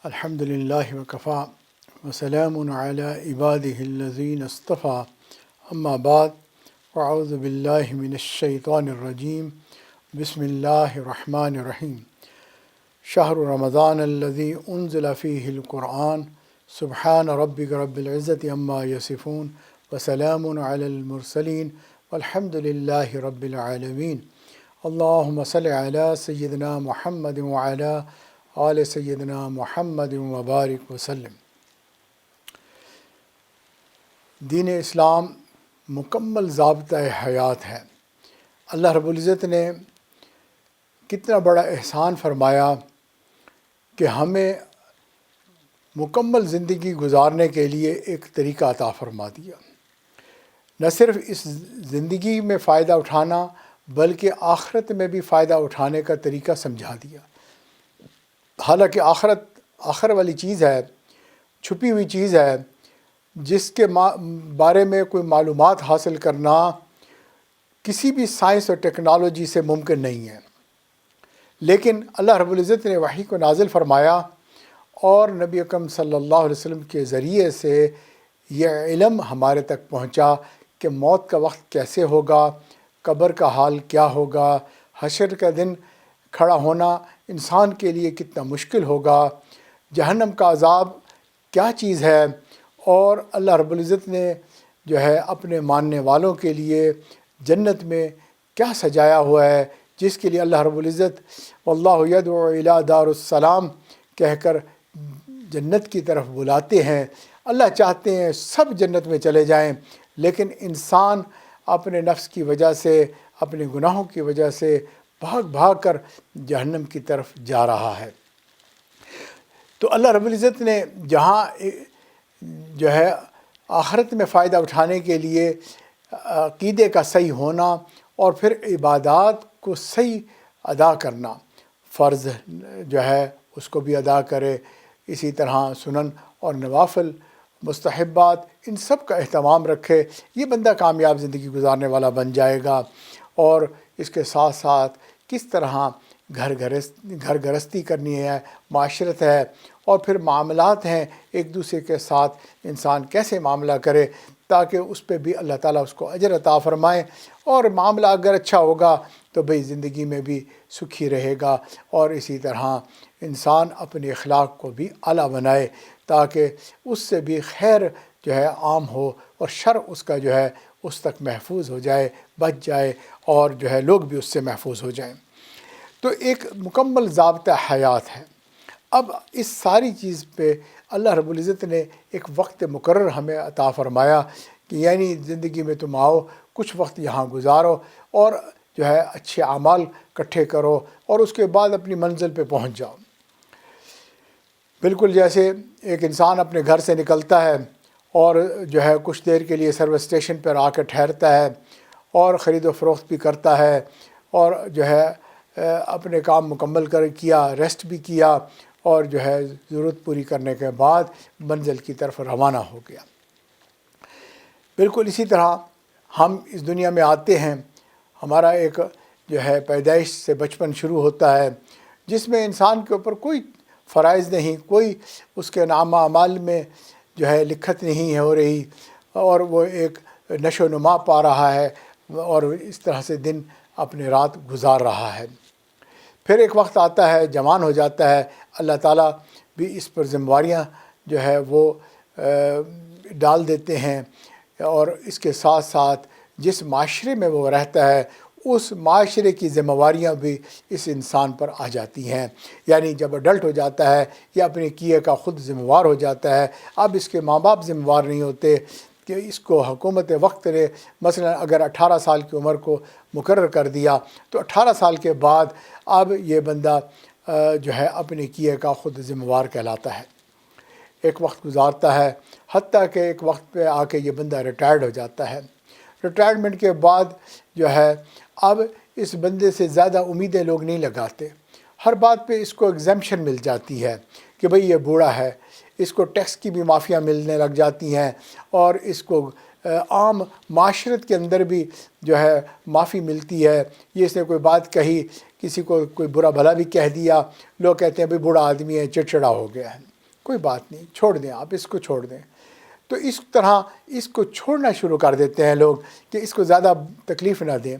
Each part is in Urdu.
الحمد للہ وکفا وسلام علی عبادہ الذین اصطفیٰ اما بعد فاعوذ باللہ من الشیطان الرجیم بسم اللہ الرحمن الرحیم شہر رمضان الذی انزل فیہ القرآن سبحان ربک رب العزت عما یصفون وسلام علی المرسلین والحمد للہ رب العالمین اللہم صلی علی سیدنا محمد وعلی آل سیدنا محمد وبارک وسلم۔ دین اسلام مکمل ضابطۂ حیات ہے۔ اللہ رب العزت نے کتنا بڑا احسان فرمایا کہ ہمیں مکمل زندگی گزارنے کے لیے ایک طریقہ عطا فرما دیا۔ نہ صرف اس زندگی میں فائدہ اٹھانا بلکہ آخرت میں بھی فائدہ اٹھانے کا طریقہ سمجھا دیا۔ حالانکہ آخر والی چیز ہے، چھپی ہوئی چیز ہے، جس کے بارے میں کوئی معلومات حاصل کرنا کسی بھی سائنس اور ٹیکنالوجی سے ممکن نہیں ہے، لیکن اللہ رب العزت نے وحی کو نازل فرمایا اور نبی اکرم صلی اللہ علیہ وسلم کے ذریعے سے یہ علم ہمارے تک پہنچا کہ موت کا وقت کیسے ہوگا، قبر کا حال کیا ہوگا، حشر کا دن کھڑا ہونا انسان کے لیے کتنا مشکل ہوگا، جہنم کا عذاب کیا چیز ہے، اور اللہ رب العزت نے جو ہے اپنے ماننے والوں کے لیے جنت میں کیا سجایا ہوا ہے، جس کے لیے اللہ رب العزت واللہ یدعو الی دار السلام کہہ کر جنت کی طرف بلاتے ہیں۔ اللہ چاہتے ہیں سب جنت میں چلے جائیں، لیکن انسان اپنے نفس کی وجہ سے، اپنے گناہوں کی وجہ سے بھاگ کر جہنم کی طرف جا رہا ہے۔ تو اللہ رب العزت نے جہاں جو ہے آخرت میں فائدہ اٹھانے کے لیے عقیدے کا صحیح ہونا اور پھر عبادات کو صحیح ادا کرنا، فرض جو ہے اس کو بھی ادا کرے، اسی طرح سنن اور نوافل، مستحبات، ان سب کا اہتمام رکھے، یہ بندہ کامیاب زندگی گزارنے والا بن جائے گا۔ اور اس کے ساتھ ساتھ کس طرح گھر گرستی کرنی ہے، معاشرت ہے، اور پھر معاملات ہیں، ایک دوسرے کے ساتھ انسان کیسے معاملہ کرے تاکہ اس پہ بھی اللہ تعالیٰ اس کو اجر عطا فرمائے، اور معاملہ اگر اچھا ہوگا تو بھئی زندگی میں بھی سکھی رہے گا، اور اسی طرح انسان اپنے اخلاق کو بھی اعلیٰ بنائے تاکہ اس سے بھی خیر جو ہے عام ہو اور شر اس کا جو ہے اس تک محفوظ ہو جائے، بچ جائے، اور جو ہے لوگ بھی اس سے محفوظ ہو جائیں۔ تو ایک مکمل ضابطہ حیات ہے۔ اب اس ساری چیز پہ اللہ رب العزت نے ایک وقت مقرر ہمیں عطا فرمایا کہ یعنی زندگی میں تم آؤ، کچھ وقت یہاں گزارو اور جو ہے اچھے اعمال اکٹھے کرو، اور اس کے بعد اپنی منزل پہ پہنچ جاؤ۔ بالکل جیسے ایک انسان اپنے گھر سے نکلتا ہے اور جو ہے کچھ دیر کے لیے سروس اسٹیشن پر آ کے ٹھہرتا ہے اور خرید و فروخت بھی کرتا ہے، اور جو ہے اپنے کام مکمل کیا، ریسٹ بھی کیا، اور جو ہے ضرورت پوری کرنے کے بعد منزل کی طرف روانہ ہو گیا۔ بالکل اسی طرح ہم اس دنیا میں آتے ہیں، ہمارا ایک جو ہے پیدائش سے بچپن شروع ہوتا ہے، جس میں انسان کے اوپر کوئی فرائض نہیں، کوئی اس کے نامہ اعمال میں جو ہے لکھت نہیں ہو رہی، اور وہ ایک نشو و نما پا رہا ہے اور اس طرح سے دن اپنے رات گزار رہا ہے۔ پھر ایک وقت آتا ہے، جوان ہو جاتا ہے، اللہ تعالیٰ بھی اس پر ذمہ داریاں جو ہے وہ ڈال دیتے ہیں، اور اس کے ساتھ ساتھ جس معاشرے میں وہ رہتا ہے اس معاشرے کی ذمہ داریاں بھی اس انسان پر آ جاتی ہیں۔ یعنی جب اڈلٹ ہو جاتا ہے یا اپنے کیے کا خود ذمہ دار ہو جاتا ہے، اب اس کے ماں باپ ذمہ دار نہیں ہوتے کہ اس کو حکومت وقت نے مثلا اگر 18 سال کی عمر کو مقرر کر دیا تو 18 سال کے بعد اب یہ بندہ جو ہے اپنے کیے کا خود ذمہ دار کہلاتا ہے۔ ایک وقت گزارتا ہے، حتیٰ کہ ایک وقت پہ آ کے یہ بندہ ریٹائرڈ ہو جاتا ہے۔ ریٹائرمنٹ کے بعد جو ہے اب اس بندے سے زیادہ امیدیں لوگ نہیں لگاتے، ہر بات پہ اس کو ایگزمپشن مل جاتی ہے کہ بھئی یہ بوڑھا ہے، اس کو ٹیکس کی بھی معافیاں ملنے لگ جاتی ہیں، اور اس کو عام معاشرت کے اندر بھی جو ہے معافی ملتی ہے۔ یہ اس نے کوئی بات کہی، کسی کو کوئی برا بھلا بھی کہہ دیا، لوگ کہتے ہیں بھئی بوڑھا آدمی ہے، چڑچڑا ہو گیا ہے۔ کوئی بات نہیں، چھوڑ دیں، آپ اس کو چھوڑ دیں۔ تو اس طرح اس کو چھوڑنا شروع کر دیتے ہیں لوگ کہ اس کو زیادہ تکلیف نہ دیں۔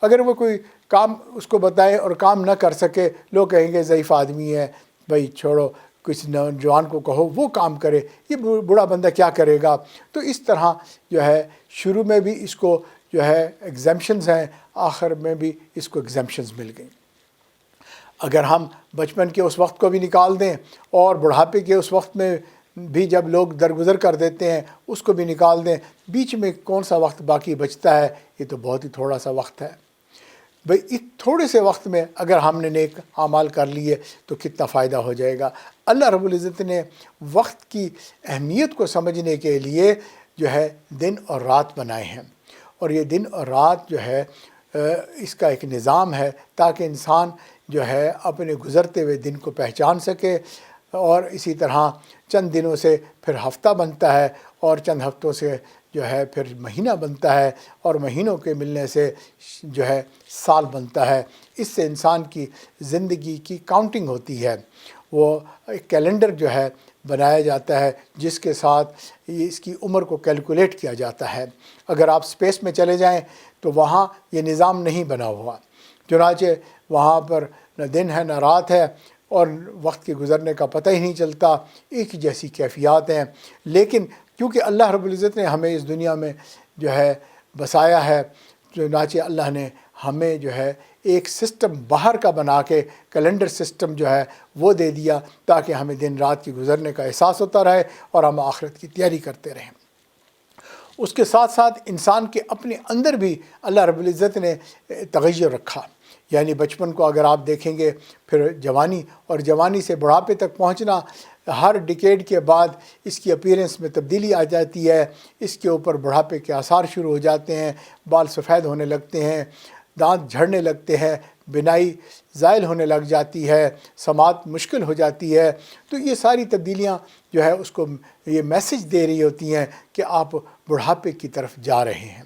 اگر وہ کوئی کام اس کو بتائے اور کام نہ کر سکے، لوگ کہیں گے ضعیف آدمی ہے، بھائی چھوڑو، کسی نوجوان کو کہو وہ کام کرے، یہ بوڑھا بندہ کیا کرے گا۔ تو اس طرح جو ہے شروع میں بھی اس کو جو ہے ایگزیمپشنز ہیں، آخر میں بھی اس کو ایگزیمپشنز مل گئیں۔ اگر ہم بچپن کے اس وقت کو بھی نکال دیں اور بڑھاپے کے اس وقت میں بھی جب لوگ درگزر کر دیتے ہیں اس کو بھی نکال دیں، بیچ میں کون سا وقت باقی بچتا ہے؟ یہ تو بہت ہی تھوڑا سا وقت ہے۔ بھئی اس تھوڑے سے وقت میں اگر ہم نے نیک اعمال کر لیے تو کتنا فائدہ ہو جائے گا۔ اللہ رب العزت نے وقت کی اہمیت کو سمجھنے کے لیے جو ہے دن اور رات بنائے ہیں، اور یہ دن اور رات جو ہے اس کا ایک نظام ہے تاکہ انسان جو ہے اپنے گزرتے ہوئے دن کو پہچان سکے، اور اسی طرح چند دنوں سے پھر ہفتہ بنتا ہے، اور چند ہفتوں سے جو ہے پھر مہینہ بنتا ہے، اور مہینوں کے ملنے سے جو ہے سال بنتا ہے۔ اس سے انسان کی زندگی کی کاؤنٹنگ ہوتی ہے، وہ ایک کیلنڈر جو ہے بنایا جاتا ہے جس کے ساتھ اس کی عمر کو کیلکولیٹ کیا جاتا ہے۔ اگر آپ اسپیس میں چلے جائیں تو وہاں یہ نظام نہیں بنا ہوا، چنانچہ وہاں پر نہ دن ہے نہ رات ہے، اور وقت کے گزرنے کا پتہ ہی نہیں چلتا، ایک ہی جیسی کیفیات ہیں۔ لیکن کیونکہ اللہ رب العزت نے ہمیں اس دنیا میں جو ہے بسایا ہے، چنانچہ اللہ نے ہمیں جو ہے ایک سسٹم باہر کا بنا کے کیلنڈر سسٹم جو ہے وہ دے دیا تاکہ ہمیں دن رات کے گزرنے کا احساس ہوتا رہے اور ہم آخرت کی تیاری کرتے رہیں۔ اس کے ساتھ ساتھ انسان کے اپنے اندر بھی اللہ رب العزت نے تغیر رکھا، یعنی بچپن کو اگر آپ دیکھیں گے، پھر جوانی، اور جوانی سے بڑھاپے تک پہنچنا، ہر ڈیکیڈ کے بعد اس کی اپیرنس میں تبدیلی آ جاتی ہے، اس کے اوپر بڑھاپے کے آثار شروع ہو جاتے ہیں، بال سفید ہونے لگتے ہیں، دانت جھڑنے لگتے ہیں، بینائی زائل ہونے لگ جاتی ہے، سماعت مشکل ہو جاتی ہے۔ تو یہ ساری تبدیلیاں جو ہے اس کو یہ میسج دے رہی ہوتی ہیں کہ آپ بڑھاپے کی طرف جا رہے ہیں،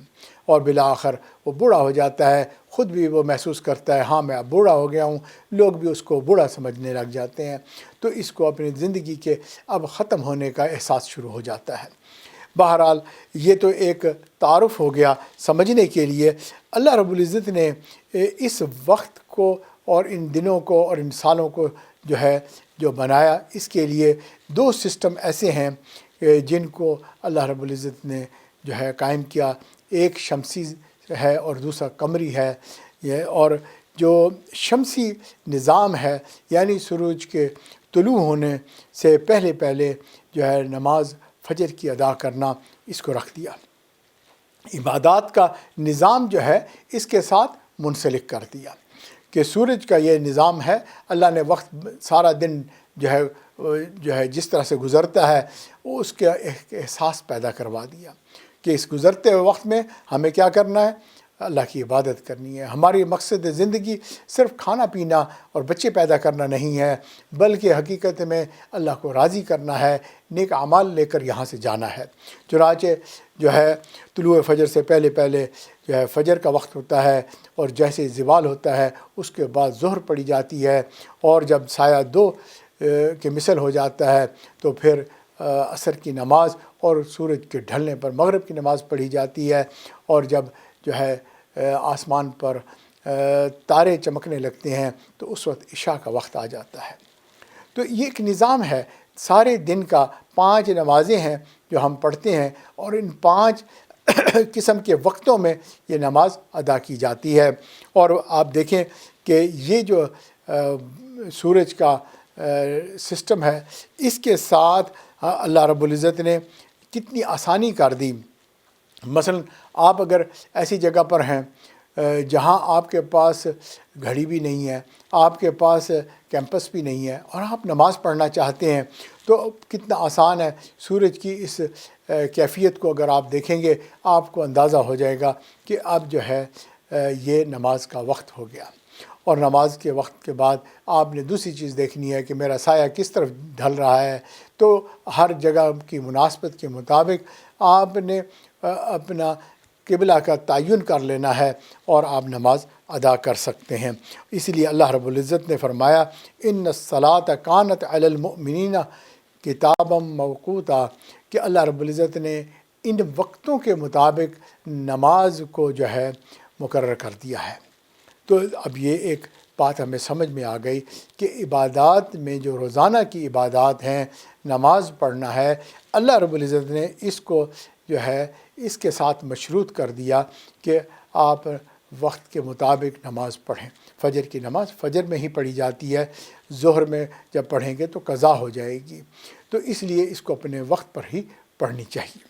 اور بالآخر وہ بوڑھا ہو جاتا ہے، خود بھی وہ محسوس کرتا ہے ہاں میں اب بوڑھا ہو گیا ہوں، لوگ بھی اس کو بوڑھا سمجھنے لگ جاتے ہیں، تو اس کو اپنی زندگی کے اب ختم ہونے کا احساس شروع ہو جاتا ہے۔ بہرحال یہ تو ایک تعارف ہو گیا سمجھنے کے لیے۔ اللہ رب العزت نے اس وقت کو اور ان دنوں کو اور ان سالوں کو جو بنایا، اس کے لیے دو سسٹم ایسے ہیں جن کو اللہ رب العزت نے جو ہے قائم کیا، ایک شمسی ہے اور دوسرا قمری ہے۔ اور جو شمسی نظام ہے یعنی سورج کے طلوع ہونے سے پہلے جو ہے نماز فجر کی ادا کرنا، اس کو رکھ دیا، عبادات کا نظام جو ہے اس کے ساتھ منسلک کر دیا کہ سورج کا یہ نظام ہے۔ اللہ نے وقت سارا دن جو ہے جس طرح سے گزرتا ہے اس کا ایک احساس پیدا کروا دیا کہ اس گزرتے ہوئے وقت میں ہمیں کیا کرنا ہے، اللہ کی عبادت کرنی ہے۔ ہماری مقصد زندگی صرف کھانا پینا اور بچے پیدا کرنا نہیں ہے، بلکہ حقیقت میں اللہ کو راضی کرنا ہے، نیک اعمال لے کر یہاں سے جانا ہے۔ چنانچہ جو ہے طلوع فجر سے پہلے جو ہے فجر کا وقت ہوتا ہے، اور جیسے زوال ہوتا ہے اس کے بعد ظہر پڑی جاتی ہے، اور جب سایہ دو کے مثل ہو جاتا ہے تو پھر عصر کی نماز اور سورج کے ڈھلنے پر مغرب کی نماز پڑھی جاتی ہے، اور جب جو ہے آسمان پر تارے چمکنے لگتے ہیں تو اس وقت عشاء کا وقت آ جاتا ہے۔ تو یہ ایک نظام ہے، سارے دن کا 5 نمازیں ہیں جو ہم پڑھتے ہیں، اور ان 5 قسم کے وقتوں میں یہ نماز ادا کی جاتی ہے۔ اور آپ دیکھیں کہ یہ جو سورج کا سسٹم ہے، اس کے ساتھ اللہ رب العزت نے کتنی آسانی کر دی۔ مثلا آپ اگر ایسی جگہ پر ہیں جہاں آپ کے پاس گھڑی بھی نہیں ہے، آپ کے پاس کیمپس بھی نہیں ہے، اور آپ نماز پڑھنا چاہتے ہیں، تو کتنا آسان ہے۔ سورج کی اس کیفیت کو اگر آپ دیکھیں گے آپ کو اندازہ ہو جائے گا کہ اب جو ہے یہ نماز کا وقت ہو گیا۔ اور نماز کے وقت کے بعد آپ نے دوسری چیز دیکھنی ہے کہ میرا سایہ کس طرف ڈھل رہا ہے، تو ہر جگہ کی مناسبت کے مطابق آپ نے اپنا قبلہ کا تعین کر لینا ہے اور آپ نماز ادا کر سکتے ہیں۔ اس لیے اللہ رب العزت نے فرمایا ان الصلاۃ کانت علی المؤمنین کتابم موقوتا کہ اللہ رب العزت نے ان وقتوں کے مطابق نماز کو جو ہے مقرر کر دیا ہے۔ تو اب یہ ایک بات ہمیں سمجھ میں آ گئی کہ عبادات میں جو روزانہ کی عبادات ہیں، نماز پڑھنا ہے، اللہ رب العزت نے اس کو جو ہے اس کے ساتھ مشروط کر دیا کہ آپ وقت کے مطابق نماز پڑھیں۔ فجر کی نماز فجر میں ہی پڑھی جاتی ہے، ظہر میں جب پڑھیں گے تو قضا ہو جائے گی، تو اس لیے اس کو اپنے وقت پر ہی پڑھنی چاہیے۔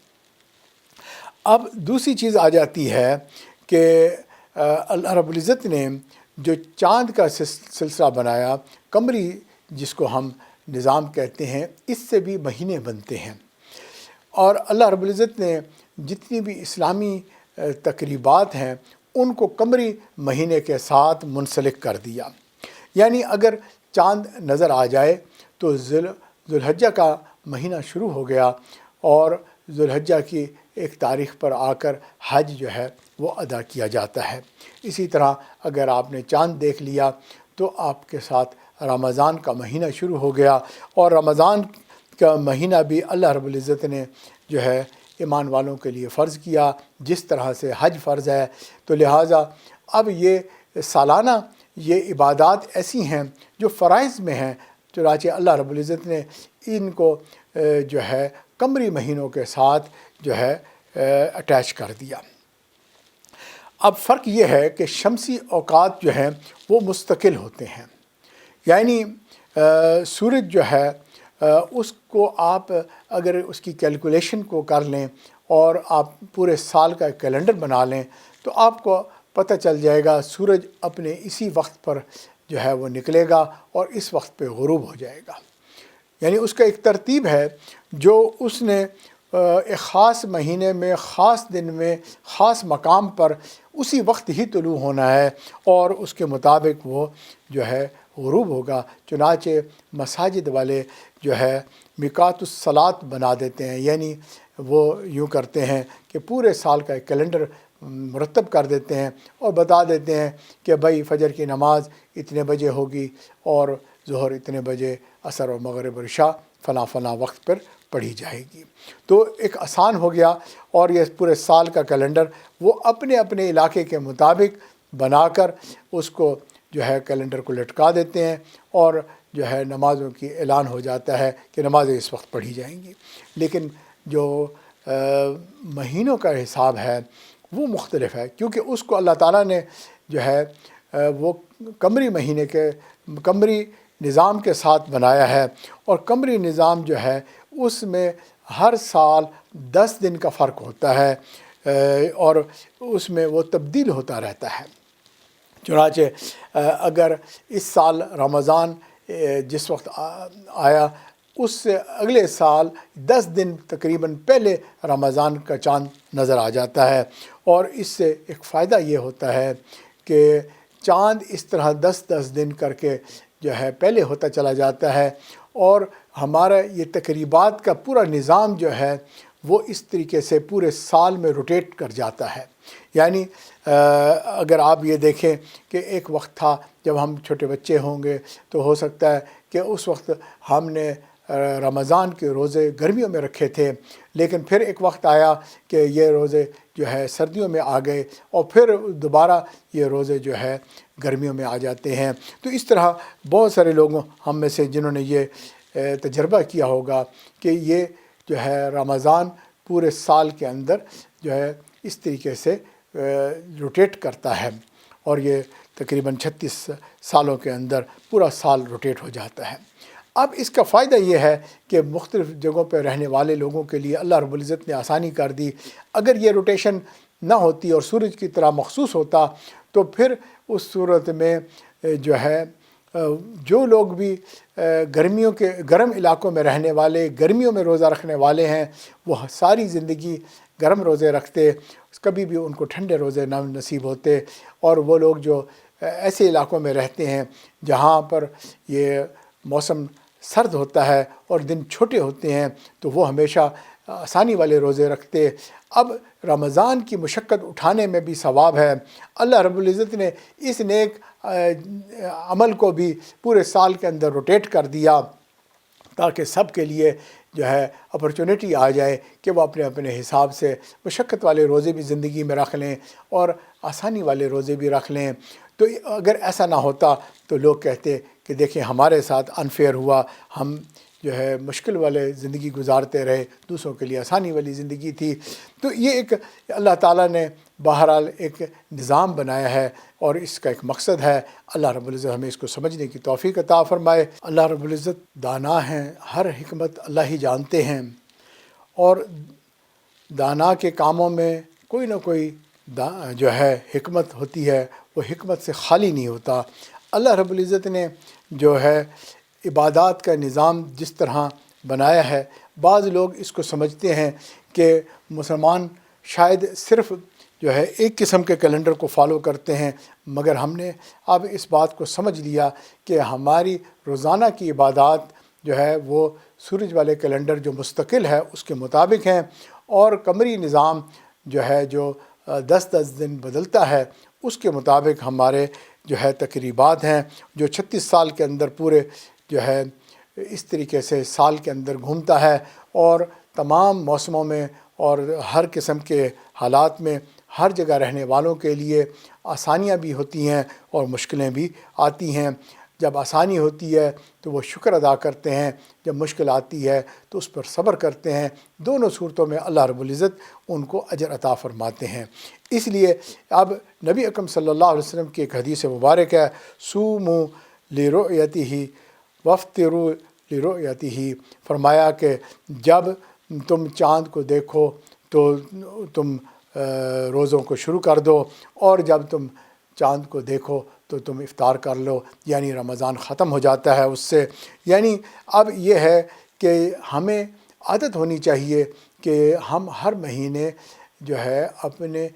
اب دوسری چیز آ جاتی ہے کہ اللہ رب العزت نے جو چاند کا سلسلہ بنایا، قمری جس کو ہم نظام کہتے ہیں، اس سے بھی مہینے بنتے ہیں، اور اللہ رب العزت نے جتنی بھی اسلامی تقریبات ہیں ان کو قمری مہینے کے ساتھ منسلک کر دیا۔ یعنی اگر چاند نظر آ جائے تو ذوالحجہ کا مہینہ شروع ہو گیا، اور ذوالحجہ کی ایک تاریخ پر آ کر حج جو ہے وہ ادا کیا جاتا ہے۔ اسی طرح اگر آپ نے چاند دیکھ لیا تو آپ کے ساتھ رمضان کا مہینہ شروع ہو گیا، اور رمضان کا مہینہ بھی اللہ رب العزت نے جو ہے ایمان والوں کے لیے فرض کیا، جس طرح سے حج فرض ہے۔ تو لہٰذا اب یہ سالانہ یہ عبادات ایسی ہیں جو فرائض میں ہیں، چنانچہ اللہ رب العزت نے ان کو جو ہے قمری مہینوں کے ساتھ جو ہے اٹیچ کر دیا۔ اب فرق یہ ہے کہ شمسی اوقات جو ہیں وہ مستقل ہوتے ہیں، یعنی سورج جو ہے اس کو آپ اگر اس کی کیلکولیشن کو کر لیں اور آپ پورے سال کا کیلنڈر بنا لیں تو آپ کو پتہ چل جائے گا سورج اپنے اسی وقت پر جو ہے وہ نکلے گا اور اس وقت پہ غروب ہو جائے گا۔ یعنی اس کا ایک ترتیب ہے جو اس نے ایک خاص مہینے میں، خاص دن میں، خاص مقام پر اسی وقت ہی طلوع ہونا ہے، اور اس کے مطابق وہ جو ہے غروب ہوگا۔ چنانچہ مساجد والے جو ہے میقات الصلاۃ بنا دیتے ہیں، یعنی وہ یوں کرتے ہیں کہ پورے سال کا ایک کیلنڈر مرتب کر دیتے ہیں اور بتا دیتے ہیں کہ بھائی فجر کی نماز اتنے بجے ہوگی، اور ظہر اتنے بجے، عصر و مغرب اور عشاء فلاں فلاں وقت پر پڑھی جائے گی۔ تو ایک آسان ہو گیا، اور یہ پورے سال کا کیلنڈر وہ اپنے اپنے علاقے کے مطابق بنا کر اس کو جو ہے کیلنڈر کو لٹکا دیتے ہیں، اور جو ہے نمازوں کی اعلان ہو جاتا ہے کہ نمازیں اس وقت پڑھی جائیں گی۔ لیکن جو مہینوں کا حساب ہے وہ مختلف ہے، کیونکہ اس کو اللہ تعالیٰ نے جو ہے وہ قمری مہینے کے قمری نظام کے ساتھ بنایا ہے، اور قمری نظام جو ہے اس میں ہر سال 10 دن کا فرق ہوتا ہے، اور اس میں وہ تبدیل ہوتا رہتا ہے۔ چنانچہ اگر اس سال رمضان جس وقت آیا اس سے اگلے سال 10 دن تقریباً پہلے رمضان کا چاند نظر آ جاتا ہے، اور اس سے ایک فائدہ یہ ہوتا ہے کہ چاند اس طرح 10 دن کر کے جو ہے پہلے ہوتا چلا جاتا ہے، اور ہمارا یہ تقریبات کا پورا نظام جو ہے وہ اس طریقے سے پورے سال میں روٹیٹ کر جاتا ہے۔ یعنی اگر آپ یہ دیکھیں کہ ایک وقت تھا جب ہم چھوٹے بچے ہوں گے تو ہو سکتا ہے کہ اس وقت ہم نے رمضان کے روزے گرمیوں میں رکھے تھے، لیکن پھر ایک وقت آیا کہ یہ روزے جو ہے سردیوں میں آ گئے، اور پھر دوبارہ یہ روزے جو ہے گرمیوں میں آ جاتے ہیں۔ تو اس طرح بہت سارے لوگوں ہم میں سے جنہوں نے یہ تجربہ کیا ہوگا کہ یہ جو ہے رمضان پورے سال کے اندر جو ہے اس طریقے سے روٹیٹ کرتا ہے، اور یہ تقریباً 36 سالوں کے اندر پورا سال روٹیٹ ہو جاتا ہے۔ اب اس کا فائدہ یہ ہے کہ مختلف جگہوں پہ رہنے والے لوگوں کے لیے اللہ رب العزت نے آسانی کر دی۔ اگر یہ روٹیشن نہ ہوتی اور سورج کی طرح مخصوص ہوتا تو پھر اس صورت میں جو ہے جو لوگ بھی گرمیوں کے گرم علاقوں میں رہنے والے، گرمیوں میں روزہ رکھنے والے ہیں، وہ ساری زندگی گرم روزے رکھتے، کبھی بھی ان کو ٹھنڈے روزے نہ نصیب ہوتے، اور وہ لوگ جو ایسے علاقوں میں رہتے ہیں جہاں پر یہ موسم سرد ہوتا ہے اور دن چھوٹے ہوتے ہیں تو وہ ہمیشہ آسانی والے روزے رکھتے۔ اب رمضان کی مشقت اٹھانے میں بھی ثواب ہے۔ اللہ رب العزت نے اس نیک عمل کو بھی پورے سال کے اندر روٹیٹ کر دیا تاکہ سب کے لیے جو ہے اپرچونٹی آ جائے کہ وہ اپنے اپنے حساب سے مشقت والے روزے بھی زندگی میں رکھ لیں اور آسانی والے روزے بھی رکھ لیں۔ تو اگر ایسا نہ ہوتا تو لوگ کہتے کہ دیکھیں ہمارے ساتھ انفیئر ہوا، ہم جو ہے مشکل والے زندگی گزارتے رہے، دوسروں کے لیے آسانی والی زندگی تھی۔ تو یہ ایک اللہ تعالیٰ نے بہرحال ایک نظام بنایا ہے اور اس کا ایک مقصد ہے۔ اللہ رب العزت ہمیں اس کو سمجھنے کی توفیق عطا فرمائے۔ اللہ رب العزت دانا ہیں، ہر حکمت اللہ ہی جانتے ہیں، اور دانا کے کاموں میں کوئی نہ کوئی جو ہے حکمت ہوتی ہے، وہ حکمت سے خالی نہیں ہوتا۔ اللہ رب العزت نے جو ہے عبادات کا نظام جس طرح بنایا ہے، بعض لوگ اس کو سمجھتے ہیں کہ مسلمان شاید صرف جو ہے ایک قسم کے کیلنڈر کو فالو کرتے ہیں، مگر ہم نے اب اس بات کو سمجھ لیا کہ ہماری روزانہ کی عبادات جو ہے وہ سورج والے کیلنڈر جو مستقل ہے اس کے مطابق ہیں، اور قمری نظام جو ہے جو 10 دن بدلتا ہے اس کے مطابق ہمارے جو ہے تقریبات ہیں، جو 36 سال کے اندر پورے جو ہے اس طریقے سے سال کے اندر گھومتا ہے، اور تمام موسموں میں اور ہر قسم کے حالات میں ہر جگہ رہنے والوں کے لیے آسانیاں بھی ہوتی ہیں اور مشکلیں بھی آتی ہیں۔ جب آسانی ہوتی ہے تو وہ شکر ادا کرتے ہیں، جب مشکل آتی ہے تو اس پر صبر کرتے ہیں۔ دونوں صورتوں میں اللہ رب العزت ان کو اجر عطا فرماتے ہیں۔ اس لیے اب نبی اکرم صلی اللہ علیہ وسلم کی ایک حدیث مبارک ہے، سوموا لرؤیتہ وافطروا لرؤیتہ، فرمایا کہ جب تم چاند کو دیکھو تو تم روزوں کو شروع کر دو، اور جب تم چاند کو دیکھو تو تم افطار کر لو، یعنی رمضان ختم ہو جاتا ہے اس سے۔ یعنی اب یہ ہے کہ ہمیں عادت ہونی چاہیے کہ ہم ہر مہینے جو ہے اپنے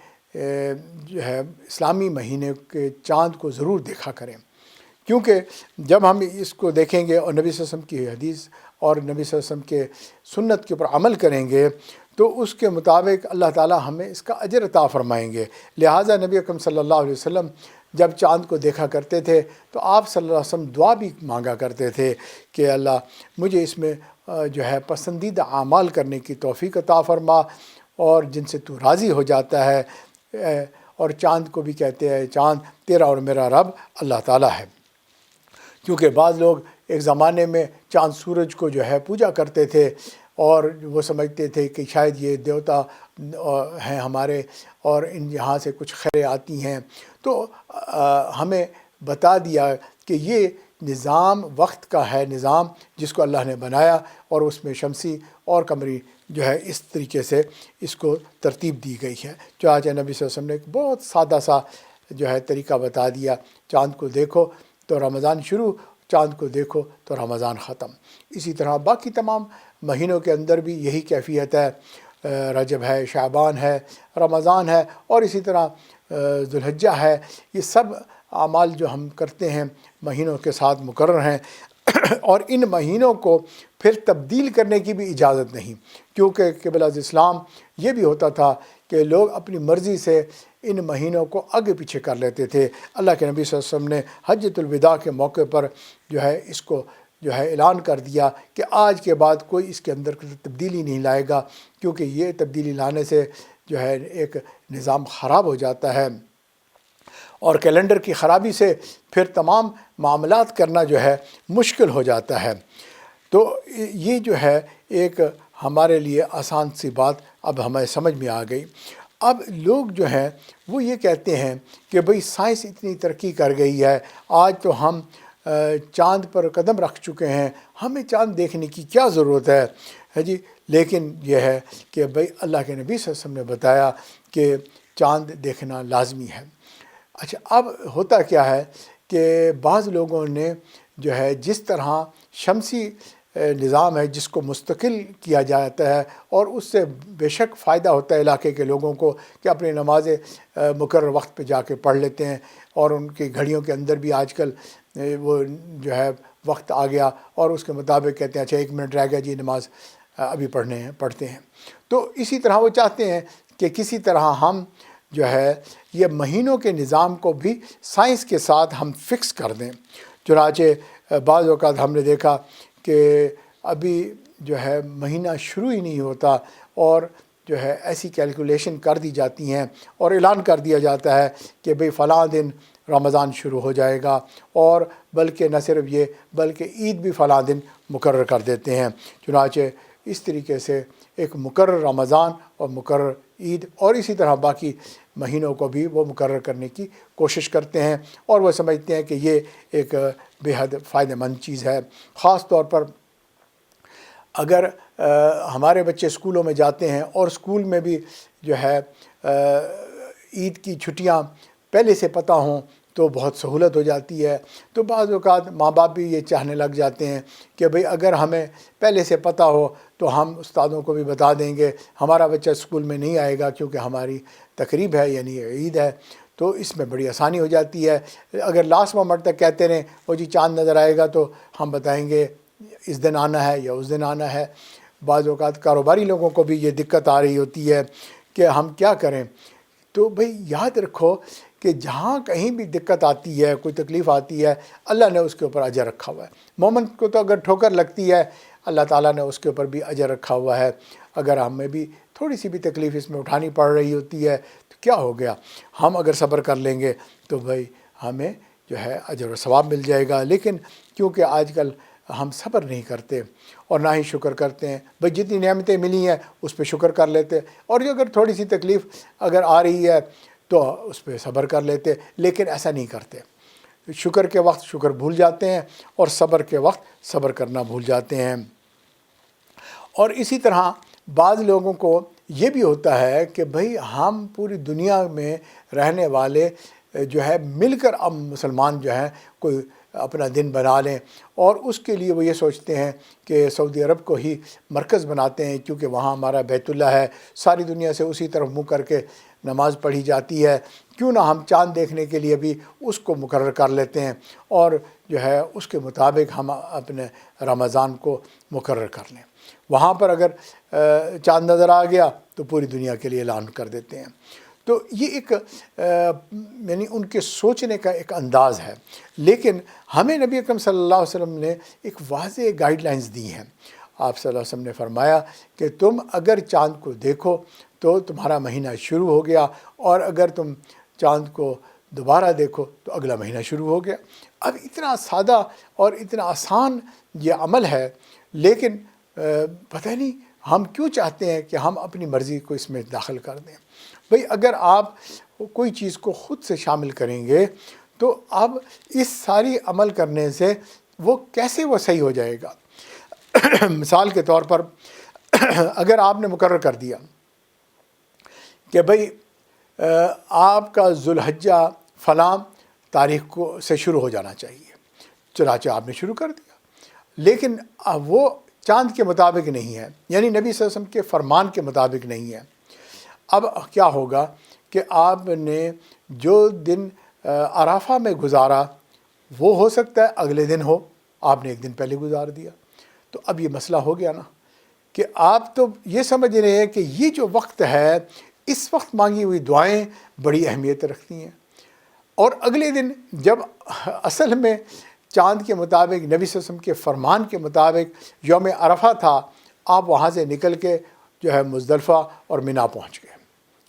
جو ہے اسلامی مہینے کے چاند کو ضرور دیکھا کریں، کیونکہ جب ہم اس کو دیکھیں گے اور نبی صلی اللہ علیہ وسلم کی حدیث اور نبی صلی اللہ علیہ وسلم کے سنت کے اوپر عمل کریں گے تو اس کے مطابق اللہ تعالیٰ ہمیں اس کا اجر عطا فرمائیں گے۔ لہٰذا نبی اکرم صلی اللہ علیہ وسلم جب چاند کو دیکھا کرتے تھے تو آپ صلی اللہ علیہ وسلم دعا بھی مانگا کرتے تھے کہ اللہ مجھے اس میں جو ہے پسندیدہ اعمال کرنے کی توفیق عطا فرما، اور جن سے تو راضی ہو جاتا ہے۔ اور چاند کو بھی کہتے ہیں چاند تیرا اور میرا رب اللہ تعالیٰ ہے، کیونکہ بعض لوگ ایک زمانے میں چاند سورج کو جو ہے پوجا کرتے تھے، اور وہ سمجھتے تھے کہ شاید یہ دیوتا ہیں ہمارے اور ان یہاں سے کچھ خیریں آتی ہیں۔ تو ہمیں بتا دیا کہ یہ نظام وقت کا ہے، نظام جس کو اللہ نے بنایا، اور اس میں شمسی اور قمری جو ہے اس طریقے سے اس کو ترتیب دی گئی ہے۔ چنانچہ نبی صلی اللہ علیہ وسلم نے ایک بہت سادہ سا جو ہے طریقہ بتا دیا، چاند کو دیکھو تو رمضان شروع، چاند کو دیکھو تو رمضان ختم۔ اسی طرح باقی تمام مہینوں کے اندر بھی یہی کیفیت ہے، رجب ہے، شعبان ہے، رمضان ہے، اور اسی طرح ذوالحجہ ہے۔ یہ سب اعمال جو ہم کرتے ہیں مہینوں کے ساتھ مقرر ہیں، اور ان مہینوں کو پھر تبدیل کرنے کی بھی اجازت نہیں، کیونکہ قبل از اسلام یہ بھی ہوتا تھا کہ لوگ اپنی مرضی سے ان مہینوں کو آگے پیچھے کر لیتے تھے۔ اللہ کے نبی صلی اللہ علیہ وسلم نے حجۃ الوداع کے موقع پر جو ہے اس کو جو ہے اعلان کر دیا کہ آج کے بعد کوئی اس کے اندر تبدیلی نہیں لائے گا، کیونکہ یہ تبدیلی لانے سے جو ہے ایک نظام خراب ہو جاتا ہے، اور کیلنڈر کی خرابی سے پھر تمام معاملات کرنا جو ہے مشکل ہو جاتا ہے۔ تو یہ جو ہے ایک ہمارے لیے آسان سی بات اب ہمیں سمجھ میں آ گئی۔ اب لوگ جو ہیں وہ یہ کہتے ہیں کہ بھئی سائنس اتنی ترقی کر گئی ہے، آج تو ہم چاند پر قدم رکھ چکے ہیں، ہمیں چاند دیکھنے کی کیا ضرورت ہے جی۔ لیکن یہ ہے کہ بھئی اللہ کے نبی صلی اللہ علیہ وسلم نے بتایا کہ چاند دیکھنا لازمی ہے۔ اچھا، اب ہوتا کیا ہے کہ بعض لوگوں نے جو ہے جس طرح شمسی نظام ہے جس کو مستقل کیا جاتا ہے، اور اس سے بے شک فائدہ ہوتا ہے علاقے کے لوگوں کو کہ اپنی نمازیں مقرر وقت پہ جا کے پڑھ لیتے ہیں، اور ان کی گھڑیوں کے اندر بھی آج کل وہ جو ہے وقت آ گیا اور اس کے مطابق کہتے ہیں اچھا 1 منٹ رہ گیا جی نماز ابھی پڑھتے ہیں۔ تو اسی طرح وہ چاہتے ہیں کہ کسی طرح ہم جو ہے یہ مہینوں کے نظام کو بھی سائنس کے ساتھ ہم فکس کر دیں۔ چنانچہ بعض اوقات ہم نے دیکھا کہ ابھی جو ہے مہینہ شروع ہی نہیں ہوتا اور جو ہے ایسی کیلکولیشن کر دی جاتی ہیں اور اعلان کر دیا جاتا ہے کہ بھئی فلاں دن رمضان شروع ہو جائے گا، اور بلکہ نہ صرف یہ بلکہ عید بھی فلاں دن مقرر کر دیتے ہیں۔ چنانچہ اس طریقے سے ایک مقرر رمضان اور مقرر عید اور اسی طرح باقی مہینوں کو بھی وہ مقرر کرنے کی کوشش کرتے ہیں، اور وہ سمجھتے ہیں کہ یہ ایک بے حد فائدہ مند چیز ہے۔ خاص طور پر اگر ہمارے بچے اسکولوں میں جاتے ہیں اور اسکول میں بھی جو ہے عید کی چھٹیاں پہلے سے پتہ ہوں تو بہت سہولت ہو جاتی ہے۔ تو بعض اوقات ماں باپ بھی یہ چاہنے لگ جاتے ہیں کہ بھئی اگر ہمیں پہلے سے پتہ ہو تو ہم استادوں کو بھی بتا دیں گے، ہمارا بچہ اسکول میں نہیں آئے گا کیونکہ ہماری تقریب ہے یعنی عید ہے، تو اس میں بڑی آسانی ہو جاتی ہے۔ اگر لاسٹ مومنٹ تک کہتے رہیں وہ جی چاند نظر آئے گا تو ہم بتائیں گے اس دن آنا ہے یا اس دن آنا ہے۔ بعض اوقات کاروباری لوگوں کو بھی یہ دقت آ رہی ہوتی ہے کہ ہم کیا کریں۔ تو بھئی یاد رکھو کہ جہاں کہیں بھی دقت آتی ہے، کوئی تکلیف آتی ہے، اللہ نے اس کے اوپر اجر رکھا ہوا ہے۔ مومن کو تو اگر ٹھوکر لگتی ہے اللہ تعالیٰ نے اس کے اوپر بھی اجر رکھا ہوا ہے۔ اگر ہمیں بھی تھوڑی سی بھی تکلیف اس میں اٹھانی پڑ رہی ہوتی ہے تو کیا ہو گیا، ہم اگر صبر کر لیں گے تو بھئی ہمیں جو ہے اجر و ثواب مل جائے گا۔ لیکن کیونکہ آج کل ہم صبر نہیں کرتے اور نہ ہی شکر کرتے ہیں، بھئی جتنی نعمتیں ملی ہیں اس پہ شکر کر لیتے، اور جو اگر تھوڑی سی تکلیف اگر آ رہی ہے تو اس پہ صبر کر لیتے، لیکن ایسا نہیں کرتے۔ شکر کے وقت شکر بھول جاتے ہیں اور صبر کے وقت صبر کرنا بھول جاتے ہیں۔ اور اسی طرح بعض لوگوں کو یہ بھی ہوتا ہے کہ بھئی ہم پوری دنیا میں رہنے والے جو ہے مل کر اب مسلمان جو ہیں کوئی اپنا دن بنا لیں، اور اس کے لیے وہ یہ سوچتے ہیں کہ سعودی عرب کو ہی مرکز بناتے ہیں کیونکہ وہاں ہمارا بیت اللہ ہے، ساری دنیا سے اسی طرف منہ کر کے نماز پڑھی جاتی ہے، کیوں نہ ہم چاند دیکھنے کے لیے بھی اس کو مقرر کر لیتے ہیں اور جو ہے اس کے مطابق ہم اپنے رمضان کو مقرر کر لیں۔ وہاں پر اگر چاند نظر آ گیا تو پوری دنیا کے لیے اعلان کر دیتے ہیں۔ تو یہ ایک یعنی ان کے سوچنے کا ایک انداز ہے، لیکن ہمیں نبی اکرم صلی اللہ علیہ وسلم نے ایک واضح گائیڈ لائنز دی ہیں۔ آپ صلی اللہ علیہ وسلم نے فرمایا کہ تم اگر چاند کو دیکھو تو تمہارا مہینہ شروع ہو گیا، اور اگر تم چاند کو دوبارہ دیکھو تو اگلا مہینہ شروع ہو گیا۔ اب اتنا سادہ اور اتنا آسان یہ عمل ہے، لیکن پتہ نہیں ہم کیوں چاہتے ہیں کہ ہم اپنی مرضی کو اس میں داخل کر دیں۔ بھئی اگر آپ کوئی چیز کو خود سے شامل کریں گے تو اب اس ساری عمل کرنے سے وہ کیسے وہ صحیح ہو جائے گا۔ مثال کے طور پر اگر آپ نے مقرر کر دیا کہ بھئی آپ کا ذوالحجہ فلاں تاریخ کو سے شروع ہو جانا چاہیے، چنانچہ آپ نے شروع کر دیا، لیکن وہ چاند کے مطابق نہیں ہے، یعنی نبی صلی اللہ علیہ وسلم کے فرمان کے مطابق نہیں ہے۔ اب کیا ہوگا کہ آپ نے جو دن عرفہ میں گزارا وہ ہو سکتا ہے اگلے دن ہو، آپ نے ایک دن پہلے گزار دیا، تو اب یہ مسئلہ ہو گیا نا کہ آپ تو یہ سمجھ رہے ہیں کہ یہ جو وقت ہے اس وقت مانگی ہوئی دعائیں بڑی اہمیت رکھتی ہیں، اور اگلے دن جب اصل میں چاند کے مطابق نبی صلی اللہ علیہ وسلم کے فرمان کے مطابق یوم عرفہ تھا، آپ وہاں سے نکل کے جو ہے مزدلفہ اور منا پہنچ گئے۔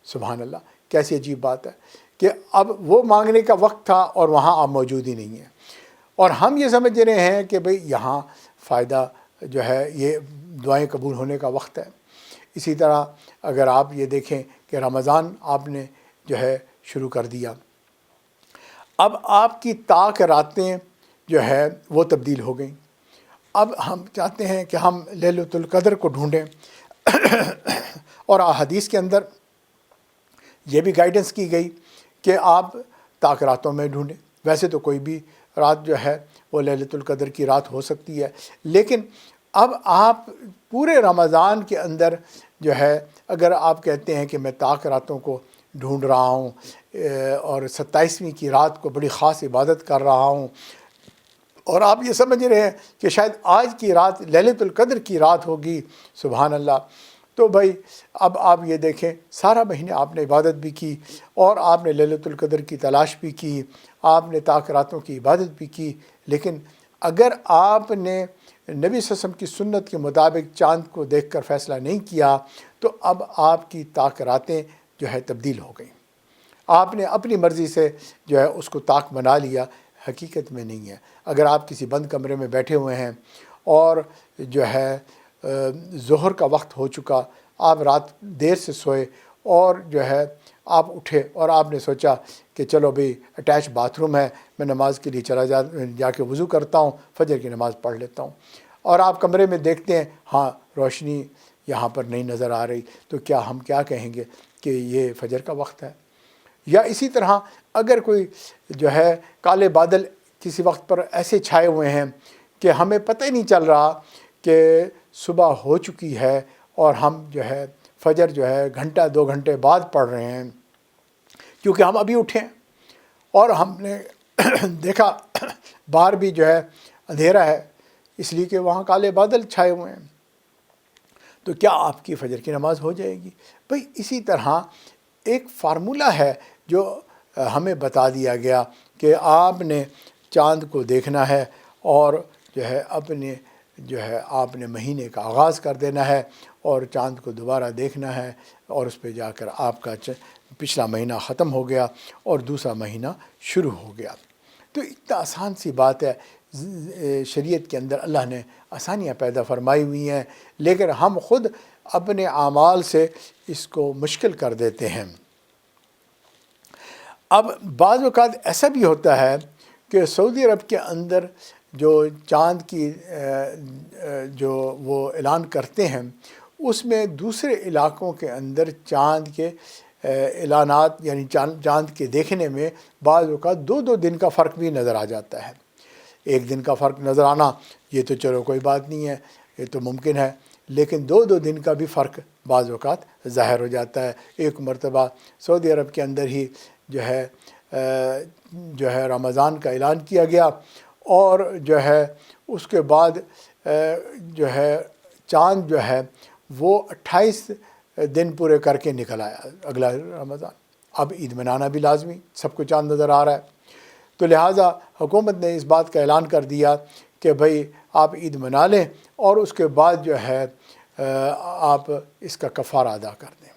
سبحان اللہ، کیسی عجیب بات ہے کہ اب وہ مانگنے کا وقت تھا اور وہاں آپ موجود ہی نہیں ہیں، اور ہم یہ سمجھ رہے ہیں کہ بھئی یہاں فائدہ جو ہے یہ دعائیں قبول ہونے کا وقت ہے۔ اسی طرح اگر آپ یہ دیکھیں کہ رمضان آپ نے جو ہے شروع کر دیا، اب آپ کی طاق راتیں جو ہے وہ تبدیل ہو گئیں۔ اب ہم چاہتے ہیں کہ ہم لیلۃ القدر کو ڈھونڈیں، اور احادیث کے اندر یہ بھی گائیڈنس کی گئی کہ آپ طاق راتوں میں ڈھونڈیں۔ ویسے تو کوئی بھی رات جو ہے وہ لیلۃ القدر کی رات ہو سکتی ہے، لیکن اب آپ پورے رمضان کے اندر جو ہے اگر آپ کہتے ہیں کہ میں طاق راتوں کو ڈھونڈ رہا ہوں اور 27ویں کی رات کو بڑی خاص عبادت کر رہا ہوں، اور آپ یہ سمجھ رہے ہیں کہ شاید آج کی رات لیلۃ القدر کی رات ہوگی، سبحان اللہ، تو بھائی اب آپ یہ دیکھیں سارا مہینے آپ نے عبادت بھی کی اور آپ نے لیلۃ القدر کی تلاش بھی کی، آپ نے طاق راتوں کی عبادت بھی کی، لیکن اگر آپ نے نبی صلی اللہ علیہ وسلم کی سنت کے مطابق چاند کو دیکھ کر فیصلہ نہیں کیا تو اب آپ کی طاق راتیں جو ہے تبدیل ہو گئیں، آپ نے اپنی مرضی سے جو ہے اس کو طاق بنا لیا، حقیقت میں نہیں ہے۔ اگر آپ کسی بند کمرے میں بیٹھے ہوئے ہیں اور جو ہے ظہر کا وقت ہو چکا، آپ رات دیر سے سوئے اور جو ہے آپ اٹھے اور آپ نے سوچا کہ چلو بھئی اٹیچ باتھ روم ہے، میں نماز کے لیے جا کے وضو کرتا ہوں، فجر کی نماز پڑھ لیتا ہوں، اور آپ کمرے میں دیکھتے ہیں ہاں روشنی یہاں پر نہیں نظر آ رہی، تو کیا ہم کیا کہیں گے کہ یہ فجر کا وقت ہے؟ یا اسی طرح اگر کوئی جو ہے کالے بادل کسی وقت پر ایسے چھائے ہوئے ہیں کہ ہمیں پتہ ہی نہیں چل رہا کہ صبح ہو چکی ہے اور ہم جو ہے فجر جو ہے گھنٹہ 2 گھنٹے بعد پڑھ رہے ہیں، کیونکہ ہم ابھی اٹھے ہیں اور ہم نے دیکھا باہر بھی جو ہے اندھیرا ہے، اس لیے کہ وہاں کالے بادل چھائے ہوئے ہیں، تو کیا آپ کی فجر کی نماز ہو جائے گی؟ بھئی اسی طرح ایک فارمولہ ہے جو ہمیں بتا دیا گیا کہ آپ نے چاند کو دیکھنا ہے اور جو ہے آپ نے مہینے کا آغاز کر دینا ہے اور چاند کو دوبارہ دیکھنا ہے، اور اس پہ جا کر آپ کا پچھلا مہینہ ختم ہو گیا اور دوسرا مہینہ شروع ہو گیا۔ تو اتنا آسان سی بات ہے، شریعت کے اندر اللہ نے آسانیاں پیدا فرمائی ہوئی ہیں، لیکن ہم خود اپنے اعمال سے اس کو مشکل کر دیتے ہیں۔ اب بعض اوقات ایسا بھی ہوتا ہے کہ سعودی عرب کے اندر جو چاند کی جو وہ اعلان کرتے ہیں، اس میں دوسرے علاقوں کے اندر چاند کے اعلانات یعنی چاند کے دیکھنے میں بعض اوقات 2 دن کا فرق بھی نظر آ جاتا ہے۔ 1 دن کا فرق نظر آنا یہ تو چلو کوئی بات نہیں ہے، یہ تو ممکن ہے، لیکن 2 دن کا بھی فرق بعض اوقات ظاہر ہو جاتا ہے۔ ایک مرتبہ سعودی عرب کے اندر ہی جو ہے رمضان کا اعلان کیا گیا، اور جو ہے اس کے بعد جو ہے چاند جو ہے وہ 28 دن پورے کر کے نکل آیا اگلا رمضان۔ اب عید منانا بھی لازمی، سب کو چاند نظر آ رہا ہے، تو لہٰذا حکومت نے اس بات کا اعلان کر دیا کہ بھئی آپ عید منا لیں اور اس کے بعد جو ہے آپ اس کا کفارہ ادا کر دیں۔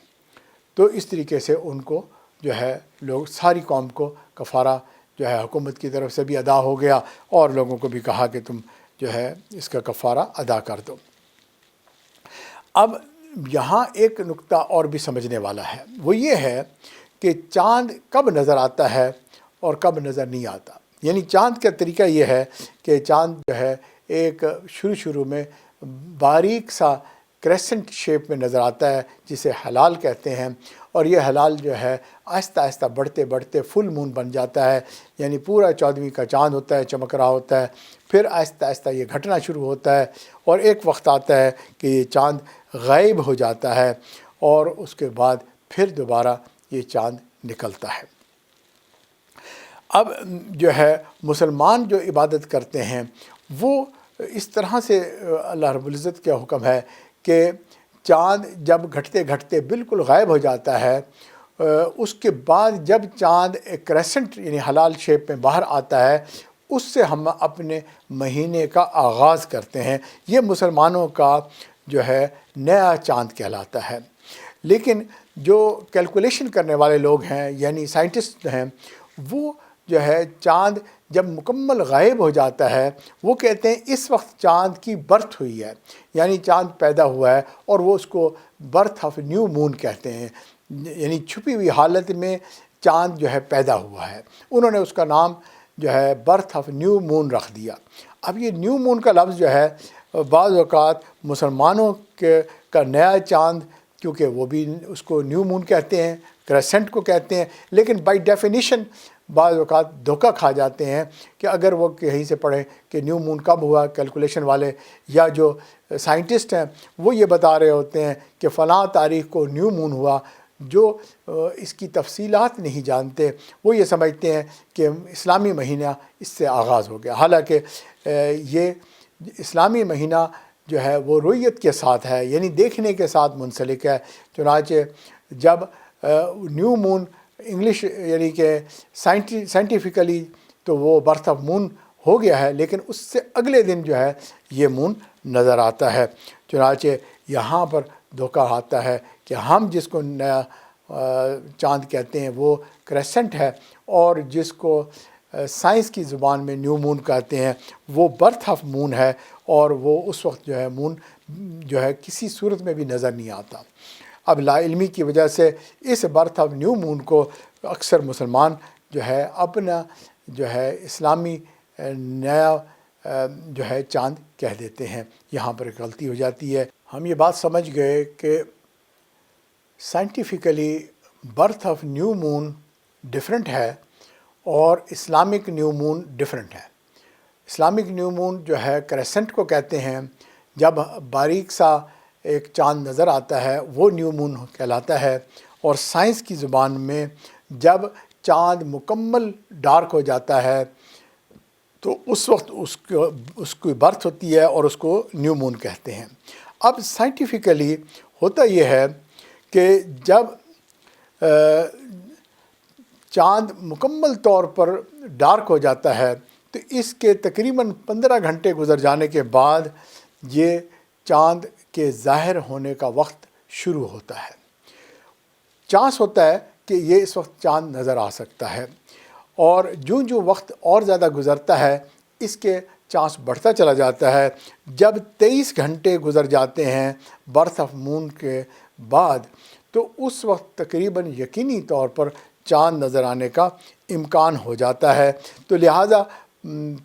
تو اس طریقے سے ان کو جو ہے لوگ ساری قوم کو کفارہ جو ہے حکومت کی طرف سے بھی ادا ہو گیا، اور لوگوں کو بھی کہا کہ تم جو ہے اس کا کفارہ ادا کر دو۔ اب یہاں ایک نقطہ اور بھی سمجھنے والا ہے، وہ یہ ہے کہ چاند کب نظر آتا ہے اور کب نظر نہیں آتا۔ یعنی چاند کا طریقہ یہ ہے کہ چاند جو ہے ایک شروع میں باریک سا کریسنٹ شیپ میں نظر آتا ہے، جسے ہلال کہتے ہیں، اور یہ ہلال جو ہے آہستہ آہستہ بڑھتے فل مون بن جاتا ہے، یعنی پورا 14ویں کا چاند ہوتا ہے، چمک رہا ہوتا ہے، پھر آہستہ آہستہ یہ گھٹنا شروع ہوتا ہے، اور ایک وقت آتا ہے کہ یہ چاند غائب ہو جاتا ہے، اور اس کے بعد پھر دوبارہ یہ چاند نکلتا ہے۔ اب جو ہے مسلمان جو عبادت کرتے ہیں وہ اس طرح سے اللہ رب العزت کا حکم ہے کہ چاند جب گھٹتے بالکل غائب ہو جاتا ہے، اس کے بعد جب چاند ایک کریسنٹ یعنی ہلال شیپ میں باہر آتا ہے، اس سے ہم اپنے مہینے کا آغاز کرتے ہیں۔ یہ مسلمانوں کا جو ہے نیا چاند کہلاتا ہے۔ لیکن جو کیلکولیشن کرنے والے لوگ ہیں یعنی سائنٹسٹ ہیں، وہ جو ہے چاند جب مکمل غائب ہو جاتا ہے، وہ کہتے ہیں اس وقت چاند کی برتھ ہوئی ہے، یعنی چاند پیدا ہوا ہے، اور وہ اس کو برتھ آف نیو مون کہتے ہیں، یعنی چھپی ہوئی حالت میں چاند جو ہے پیدا ہوا ہے۔ انہوں نے اس کا نام جو ہے برتھ آف نیو مون رکھ دیا۔ اب یہ نیو مون کا لفظ جو ہے بعض اوقات مسلمانوں کا نیا چاند، کیونکہ وہ بھی اس کو نیو مون کہتے ہیں، کریسنٹ کو کہتے ہیں، لیکن بائی ڈیفینیشن بعض اوقات دھوکہ کھا جاتے ہیں کہ اگر وہ کہیں سے پڑھیں کہ نیو مون کب ہوا، کیلکولیشن والے یا جو سائنٹسٹ ہیں وہ یہ بتا رہے ہوتے ہیں کہ فلاں تاریخ کو نیو مون ہوا، جو اس کی تفصیلات نہیں جانتے، وہ یہ سمجھتے ہیں کہ اسلامی مہینہ اس سے آغاز ہو گیا، حالانکہ یہ اسلامی مہینہ جو ہے وہ رؤیت کے ساتھ ہے، یعنی دیکھنے کے ساتھ منسلک ہے۔ چنانچہ جب نیو مون انگلش یعنی کہ سائنٹیفکلی تو وہ برتھ آف مون ہو گیا ہے، لیکن اس سے اگلے دن جو ہے یہ مون نظر آتا ہے۔ چنانچہ یہاں پر دھوکہ آتا ہے کہ ہم جس کو نیا چاند کہتے ہیں وہ کریسنٹ ہے، اور جس کو سائنس کی زبان میں نیو مون کہتے ہیں وہ برتھ آف مون ہے، اور وہ اس وقت جو ہے مون جو ہے کسی صورت میں بھی نظر نہیں آتا۔ اب لا علمی کی وجہ سے اس برتھ آف نیو مون کو اکثر مسلمان جو ہے اپنا جو ہے اسلامی نیا جو ہے چاند کہہ دیتے ہیں۔ یہاں پر ایک غلطی ہو جاتی ہے۔ ہم یہ بات سمجھ گئے کہ scientifically birth of new moon different ہے اور اسلامک نیو مون ڈفرینٹ ہے۔ اسلامک نیو مون جو ہے کریسنٹ کو کہتے ہیں، جب باریک سا ایک چاند نظر آتا ہے وہ نیو مون کہلاتا ہے، اور سائنس کی زبان میں جب چاند مکمل ڈارک ہو جاتا ہے تو اس وقت اس کی برتھ ہوتی ہے اور اس کو نیو مون کہتے ہیں۔ اب سائنٹیفکلی ہوتا یہ ہے کہ جب چاند مکمل طور پر ڈارک ہو جاتا ہے تو اس کے تقریباً 15 گھنٹے گزر جانے کے بعد یہ چاند کے ظاہر ہونے کا وقت شروع ہوتا ہے۔ چانس ہوتا ہے کہ یہ اس وقت چاند نظر آ سکتا ہے، اور جو وقت اور زیادہ گزرتا ہے اس کے چانس بڑھتا چلا جاتا ہے۔ جب 23 گھنٹے گزر جاتے ہیں برتھ آف مون کے بعد تو اس وقت تقریباً یقینی طور پر چاند نظر آنے کا امکان ہو جاتا ہے۔ تو لہٰذا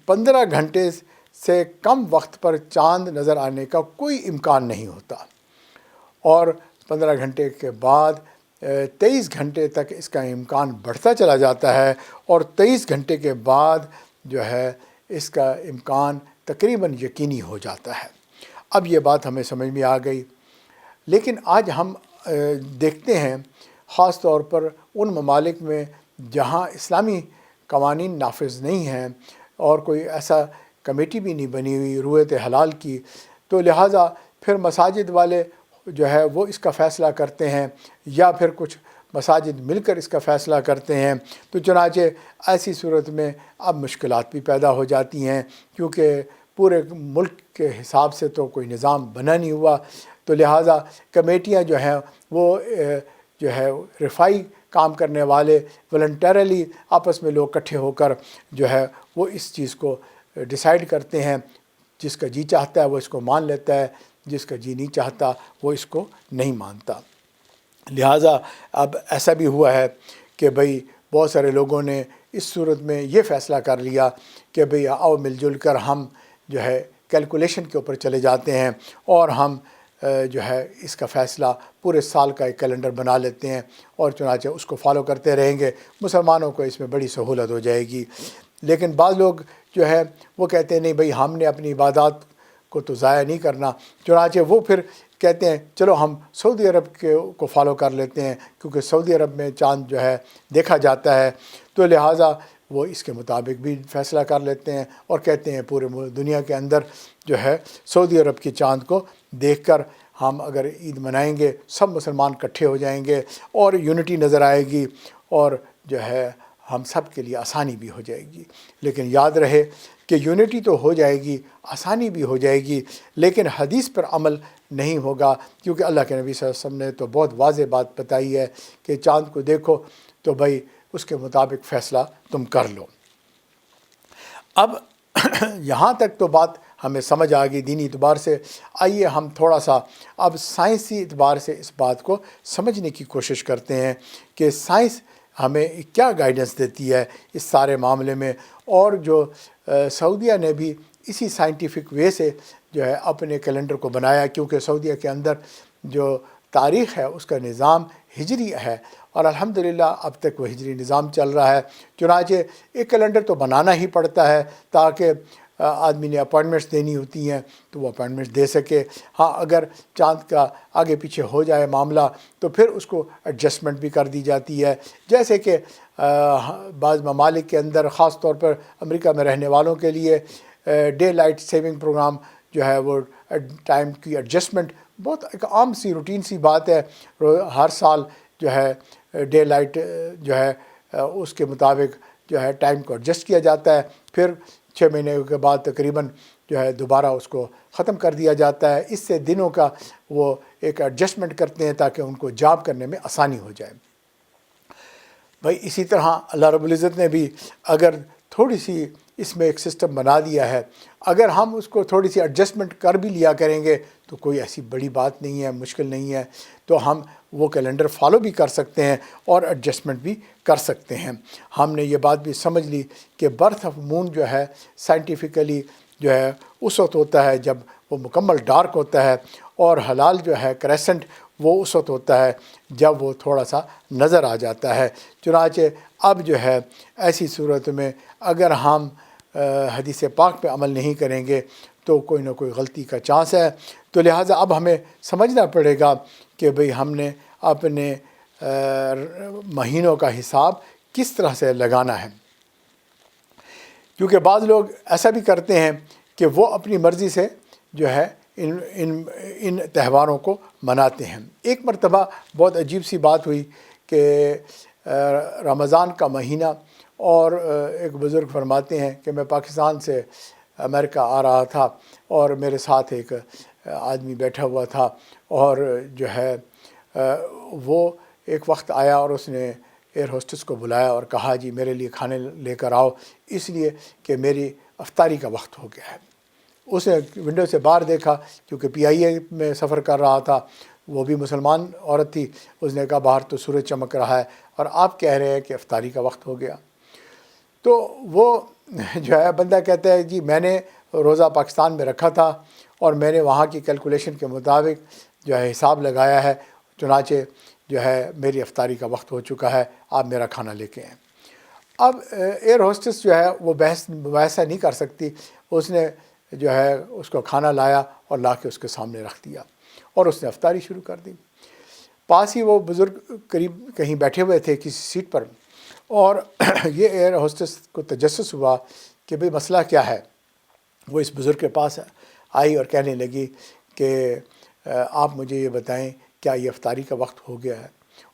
15 گھنٹے سے کم وقت پر چاند نظر آنے کا کوئی امکان نہیں ہوتا، اور 15 گھنٹے کے بعد 23 گھنٹے تک اس کا امکان بڑھتا چلا جاتا ہے، اور 23 گھنٹے کے بعد جو ہے اس کا امکان تقریباً یقینی ہو جاتا ہے۔ اب یہ بات ہمیں سمجھ میں آ گئی، لیکن آج ہم دیکھتے ہیں خاص طور پر ان ممالک میں جہاں اسلامی قوانین نافذ نہیں ہیں اور کوئی ایسا کمیٹی بھی نہیں بنی ہوئی رویت حلال کی، تو لہٰذا پھر مساجد والے جو ہے وہ اس کا فیصلہ کرتے ہیں، یا پھر کچھ مساجد مل کر اس کا فیصلہ کرتے ہیں۔ تو چنانچہ ایسی صورت میں اب مشکلات بھی پیدا ہو جاتی ہیں، کیونکہ پورے ملک کے حساب سے تو کوئی نظام بنا نہیں ہوا، تو لہٰذا کمیٹیاں جو ہیں وہ جو ہے رفائی کام کرنے والے والنٹیرلی آپس میں لوگ اکٹھے ہو کر جو ہے وہ اس چیز کو ڈیسائیڈ کرتے ہیں۔ جس کا جی چاہتا ہے وہ اس کو مان لیتا ہے، جس کا جی نہیں چاہتا وہ اس کو نہیں مانتا۔ لہٰذا اب ایسا بھی ہوا ہے کہ بھئی بہت سارے لوگوں نے اس صورت میں یہ فیصلہ کر لیا کہ بھئی آؤ مل جل کر ہم جو ہے کیلکولیشن کے اوپر چلے جاتے ہیں، اور ہم جو ہے اس کا فیصلہ پورے سال کا ایک کیلنڈر بنا لیتے ہیں، اور چنانچہ اس کو فالو کرتے رہیں گے، مسلمانوں کو اس میں بڑی سہولت ہو جائے گی۔ لیکن بعض لوگ جو ہے وہ کہتے ہیں نہیں بھئی ہم نے اپنی عبادات کو تو ضائع نہیں کرنا، چنانچہ وہ پھر کہتے ہیں چلو ہم سعودی عرب کو فالو کر لیتے ہیں، کیونکہ سعودی عرب میں چاند جو ہے دیکھا جاتا ہے، تو لہٰذا وہ اس کے مطابق بھی فیصلہ کر لیتے ہیں اور کہتے ہیں پورے دنیا کے اندر جو ہے سعودی عرب کے چاند کو دیکھ کر ہم اگر عید منائیں گے سب مسلمان اکٹھے ہو جائیں گے اور یونٹی نظر آئے گی، اور جو ہے ہم سب کے لیے آسانی بھی ہو جائے گی۔ لیکن یاد رہے کہ یونٹی تو ہو جائے گی، آسانی بھی ہو جائے گی، لیکن حدیث پر عمل نہیں ہوگا، کیونکہ اللہ کے نبی صلی اللہ علیہ وسلم نے تو بہت واضح بات بتائی ہے کہ چاند کو دیکھو تو بھائی اس کے مطابق فیصلہ تم کر لو۔ اب یہاں تک تو بات ہمیں سمجھ آ گئی دینی اعتبار سے۔ آئیے ہم تھوڑا سا اب سائنسی اعتبار سے اس بات کو سمجھنے کی کوشش کرتے ہیں کہ سائنس ہمیں کیا گائیڈنس دیتی ہے اس سارے معاملے میں، اور جو سعودیہ نے بھی اسی سائنٹیفک وے سے جو ہے اپنے کیلنڈر کو بنایا، کیونکہ سعودیہ کے اندر جو تاریخ ہے اس کا نظام ہجری ہے، اور الحمدللہ اب تک وہ ہجری نظام چل رہا ہے۔ چنانچہ ایک کیلنڈر تو بنانا ہی پڑتا ہے تاکہ آدمی نے اپوائنٹمنٹس دینی ہوتی ہیں تو وہ اپوائنٹمنٹس دے سکے۔ ہاں اگر چاند کا آگے پیچھے ہو جائے معاملہ تو پھر اس کو ایڈجسٹمنٹ بھی کر دی جاتی ہے، جیسے کہ بعض ممالک کے اندر خاص طور پر امریکہ میں رہنے والوں کے لیے ڈے لائٹ سیونگ پروگرام جو ہے وہ ٹائم کی ایڈجسٹمنٹ بہت ایک عام سی روٹین سی بات ہے۔ ہر سال جو ہے ڈے لائٹ جو ہے اس کے مطابق جو ہے ٹائم کو ایڈجسٹ کیا جاتا ہے، پھر 6 مہینے کے بعد تقریباً جو ہے دوبارہ اس کو ختم کر دیا جاتا ہے۔ اس سے دنوں کا وہ ایک ایڈجسٹمنٹ کرتے ہیں تاکہ ان کو جاب کرنے میں آسانی ہو جائے۔ بھائی اسی طرح اللہ رب العزت نے بھی اگر تھوڑی سی اس میں ایک سسٹم بنا دیا ہے، اگر ہم اس کو تھوڑی سی ایڈجسٹمنٹ کر بھی لیا کریں گے تو کوئی ایسی بڑی بات نہیں ہے، مشکل نہیں ہے، تو ہم وہ کیلنڈر فالو بھی کر سکتے ہیں اور ایڈجسٹمنٹ بھی کر سکتے ہیں۔ ہم نے یہ بات بھی سمجھ لی کہ برتھ آف مون جو ہے سائنٹیفکلی جو ہے اس وقت ہوتا ہے جب وہ مکمل ڈارک ہوتا ہے، اور ہلال جو ہے کریسنٹ وہ اس وقت ہوتا ہے جب وہ تھوڑا سا نظر آ جاتا ہے۔ چنانچہ اب جو ہے ایسی صورت میں اگر ہم حدیث پاک پہ عمل نہیں کریں گے تو کوئی نہ کوئی غلطی کا چانس ہے۔ تو لہٰذا اب ہمیں سمجھنا پڑے گا کہ بھئی ہم نے اپنے مہینوں کا حساب کس طرح سے لگانا ہے، کیونکہ بعض لوگ ایسا بھی کرتے ہیں کہ وہ اپنی مرضی سے جو ہے ان تہواروں کو مناتے ہیں۔ ایک مرتبہ بہت عجیب سی بات ہوئی کہ رمضان کا مہینہ، اور ایک بزرگ فرماتے ہیں کہ میں پاکستان سے امریکہ آ رہا تھا اور میرے ساتھ ایک آدمی بیٹھا ہوا تھا، اور جو ہے وہ ایک وقت آیا اور اس نے ایئر ہوسٹس کو بلایا اور کہا جی میرے لیے کھانے لے کر آؤ، اس لیے کہ میری افطاری کا وقت ہو گیا ہے۔ اس نے ونڈو سے باہر دیکھا، کیونکہ PIA میں سفر کر رہا تھا، وہ بھی مسلمان عورت تھی۔ اس نے کہا باہر تو سورج چمک رہا ہے اور آپ کہہ رہے ہیں کہ افطاری کا وقت ہو گیا۔ تو وہ جو ہے بندہ کہتا ہے جی میں نے روزہ پاکستان میں رکھا تھا اور میں نے وہاں کی کیلکولیشن کے مطابق جو ہے حساب لگایا ہے، چنانچہ جو ہے میری افطاری کا وقت ہو چکا ہے، آپ میرا کھانا لے کے آئیں۔ اب ایئر ہوسٹس جو ہے وہ بحث نہیں کر سکتی، اس نے جو ہے اس کو کھانا لایا اور لا کے اس کے سامنے رکھ دیا اور اس نے افطاری شروع کر دی۔ پاس ہی وہ بزرگ قریب کہیں بیٹھے ہوئے تھے کسی سیٹ پر، اور یہ ایئر ہوسٹس کو تجسس ہوا کہ بھئی مسئلہ کیا ہے۔ وہ اس بزرگ کے پاس آئی اور کہنے لگی کہ آپ مجھے یہ بتائیں کیا یہ افطاری کا وقت ہو گیا ہے؟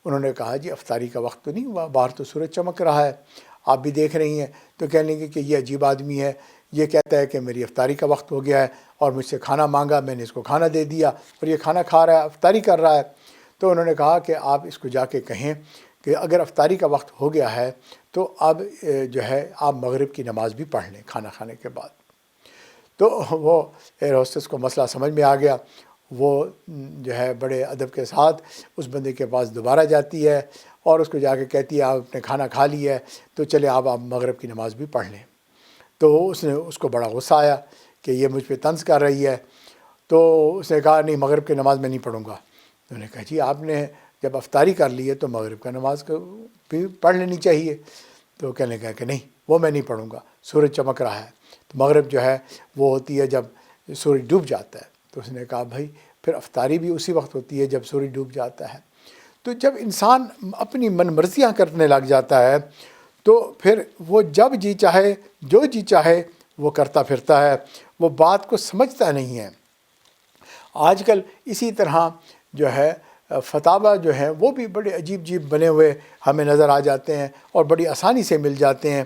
انہوں نے کہا جی افطاری کا وقت تو نہیں ہوا، باہر تو سورج چمک رہا ہے، آپ بھی دیکھ رہی ہیں۔ تو کہنے لگی کہ یہ عجیب آدمی ہے، یہ کہتا ہے کہ میری افطاری کا وقت ہو گیا ہے اور مجھ سے کھانا مانگا، میں نے اس کو کھانا دے دیا اور یہ کھانا کھا رہا ہے، افطاری کر رہا ہے۔ تو انہوں نے کہا کہ آپ اس کو جا کے کہیں کہ اگر افطاری کا وقت ہو گیا ہے تو اب جو ہے آپ مغرب کی نماز بھی پڑھ لیں کھانا کھانے کے بعد۔ تو وہ ایئر ہوسٹس کو مسئلہ سمجھ میں آ گیا، وہ جو ہے بڑے ادب کے ساتھ اس بندے کے پاس دوبارہ جاتی ہے اور اس کو جا کے کہتی ہے آپ نے کھانا کھا لیا ہے تو چلے آپ مغرب کی نماز بھی پڑھ لیں۔ تو اس کو بڑا غصہ آیا کہ یہ مجھ پہ طنز کر رہی ہے۔ تو اس نے کہا نہیں مغرب کی نماز میں نہیں پڑھوں گا۔ انہوں نے کہا جی آپ نے جب افطاری کر لی ہے تو مغرب کا نماز بھی پڑھ لینی چاہیے۔ تو کہنے لگا کہ نہیں وہ میں نہیں پڑھوں گا، سورج چمک رہا ہے۔ تو مغرب جو ہے وہ ہوتی ہے جب سورج ڈوب جاتا ہے۔ تو اس نے کہا بھائی پھر افطاری بھی اسی وقت ہوتی ہے جب سورج ڈوب جاتا ہے۔ تو جب انسان اپنی من مرضیاں کرنے لگ جاتا ہے تو پھر وہ جب جی چاہے جو جی چاہے وہ کرتا پھرتا ہے، وہ بات کو سمجھتا نہیں ہے۔ آج کل اسی طرح جو ہے فتاویٰ جو ہیں وہ بھی بڑے عجیب عجیب بنے ہوئے ہمیں نظر آ جاتے ہیں اور بڑی آسانی سے مل جاتے ہیں۔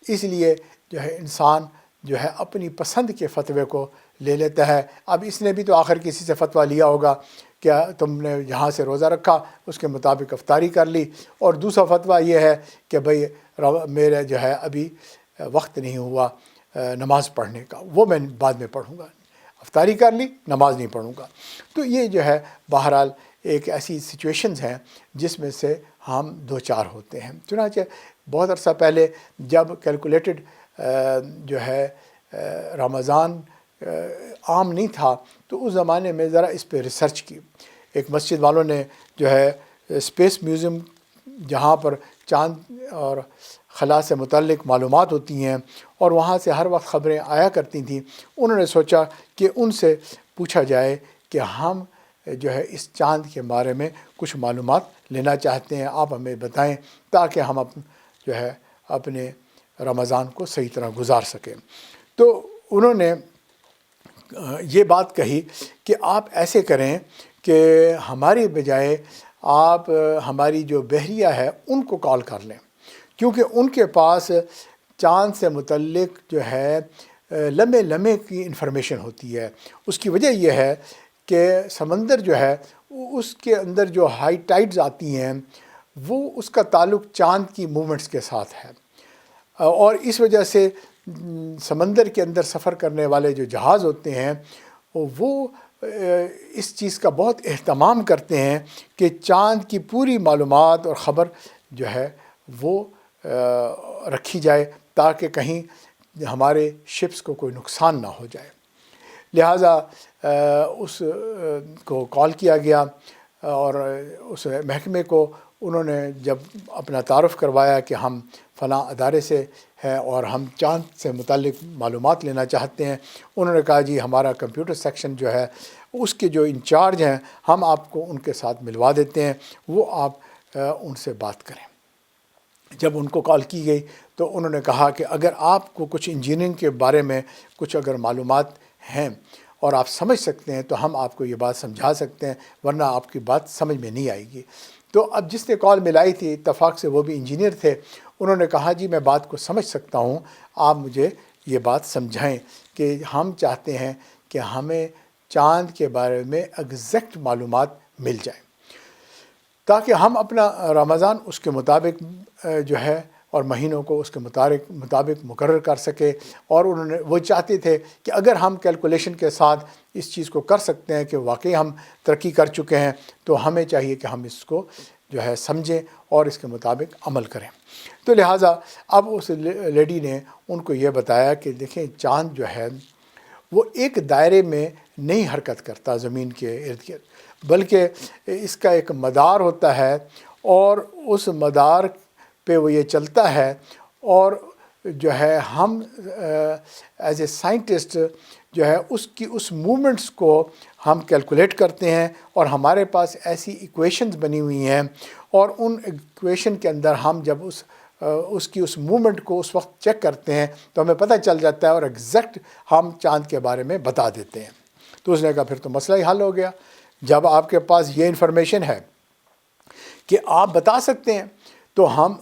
اس لیے جو ہے انسان جو ہے اپنی پسند کے فتوے کو لے لیتا ہے۔ اب اس نے بھی تو آخر کسی سے فتویٰ لیا ہوگا کہ تم نے یہاں سے روزہ رکھا، اس کے مطابق افطاری کر لی، اور دوسرا فتویٰ یہ ہے کہ بھئی میرے جو ہے ابھی وقت نہیں ہوا نماز پڑھنے کا، وہ میں بعد میں پڑھوں گا، افطاری کر لی نماز نہیں پڑھوں گا۔ تو یہ جو ہے بہرحال ایک ایسی سچویشنز ہیں جس میں سے ہم دو چار ہوتے ہیں۔ چنانچہ بہت عرصہ پہلے جب کیلکولیٹڈ جو ہے رمضان عام نہیں تھا تو اس زمانے میں ذرا اس پہ ریسرچ کی۔ ایک مسجد والوں نے جو ہے اسپیس میوزیم جہاں پر چاند اور خلا سے متعلق معلومات ہوتی ہیں اور وہاں سے ہر وقت خبریں آیا کرتی تھیں، انہوں نے سوچا کہ ان سے پوچھا جائے کہ ہم جو ہے اس چاند کے بارے میں کچھ معلومات لینا چاہتے ہیں، آپ ہمیں بتائیں تاکہ ہم جو ہے اپنے رمضان کو صحیح طرح گزار سکیں۔ تو انہوں نے یہ بات کہی کہ آپ ایسے کریں کہ ہماری بجائے آپ ہماری جو بحریہ ہے ان کو کال کر لیں، کیونکہ ان کے پاس چاند سے متعلق جو ہے لمحے لمحے کی انفارمیشن ہوتی ہے۔ اس کی وجہ یہ ہے کہ سمندر جو ہے اس کے اندر جو ہائی ٹائڈز آتی ہیں وہ اس کا تعلق چاند کی موومنٹس کے ساتھ ہے، اور اس وجہ سے سمندر کے اندر سفر کرنے والے جو جہاز ہوتے ہیں وہ اس چیز کا بہت اہتمام کرتے ہیں کہ چاند کی پوری معلومات اور خبر جو ہے وہ رکھی جائے تاکہ کہیں ہمارے شپس کو کوئی نقصان نہ ہو جائے۔ لہٰذا اس کو کال کیا گیا اور اس محکمے کو انہوں نے جب اپنا تعارف کروایا کہ ہم فلاں ادارے سے ہیں اور ہم چاند سے متعلق معلومات لینا چاہتے ہیں، انہوں نے کہا جی ہمارا کمپیوٹر سیکشن جو ہے اس کے جو انچارج ہیں ہم آپ کو ان کے ساتھ ملوا دیتے ہیں، وہ آپ ان سے بات کریں۔ جب ان کو کال کی گئی تو انہوں نے کہا کہ اگر آپ کو کچھ انجینئرنگ کے بارے میں کچھ اگر معلومات ہیں اور آپ سمجھ سکتے ہیں تو ہم آپ کو یہ بات سمجھا سکتے ہیں، ورنہ آپ کی بات سمجھ میں نہیں آئے گی۔ تو اب جس نے کال ملائی تھی اتفاق سے وہ بھی انجینئر تھے، انہوں نے کہا جی میں بات کو سمجھ سکتا ہوں، آپ مجھے یہ بات سمجھائیں کہ ہم چاہتے ہیں کہ ہمیں چاند کے بارے میں ایگزیکٹ معلومات مل جائیں تاکہ ہم اپنا رمضان اس کے مطابق جو ہے اور مہینوں کو اس کے مطابق مقرر کر سکے، اور انہوں نے وہ چاہتے تھے کہ اگر ہم کیلکولیشن کے ساتھ اس چیز کو کر سکتے ہیں کہ واقعی ہم ترقی کر چکے ہیں تو ہمیں چاہیے کہ ہم اس کو جو ہے سمجھیں اور اس کے مطابق عمل کریں۔ تو لہٰذا اب اس لیڈی نے ان کو یہ بتایا کہ دیکھیں چاند جو ہے وہ ایک دائرے میں نہیں حرکت کرتا زمین کے ارد گرد، بلکہ اس کا ایک مدار ہوتا ہے اور اس مدار پہ وہ یہ چلتا ہے، اور جو ہے ہم ایز اے سائنٹسٹ جو ہے اس کی اس موومنٹس کو ہم کیلکولیٹ کرتے ہیں، اور ہمارے پاس ایسی ایکویشنز بنی ہوئی ہیں، اور ان ایکویشن کے اندر ہم جب اس کی اس موومنٹ کو اس وقت چیک کرتے ہیں تو ہمیں پتہ چل جاتا ہے اور ایگزیکٹ ہم چاند کے بارے میں بتا دیتے ہیں۔ تو اس نے کہا پھر تو مسئلہ ہی حل ہو گیا، جب آپ کے پاس یہ انفارمیشن ہے کہ آپ بتا سکتے ہیں تو ہم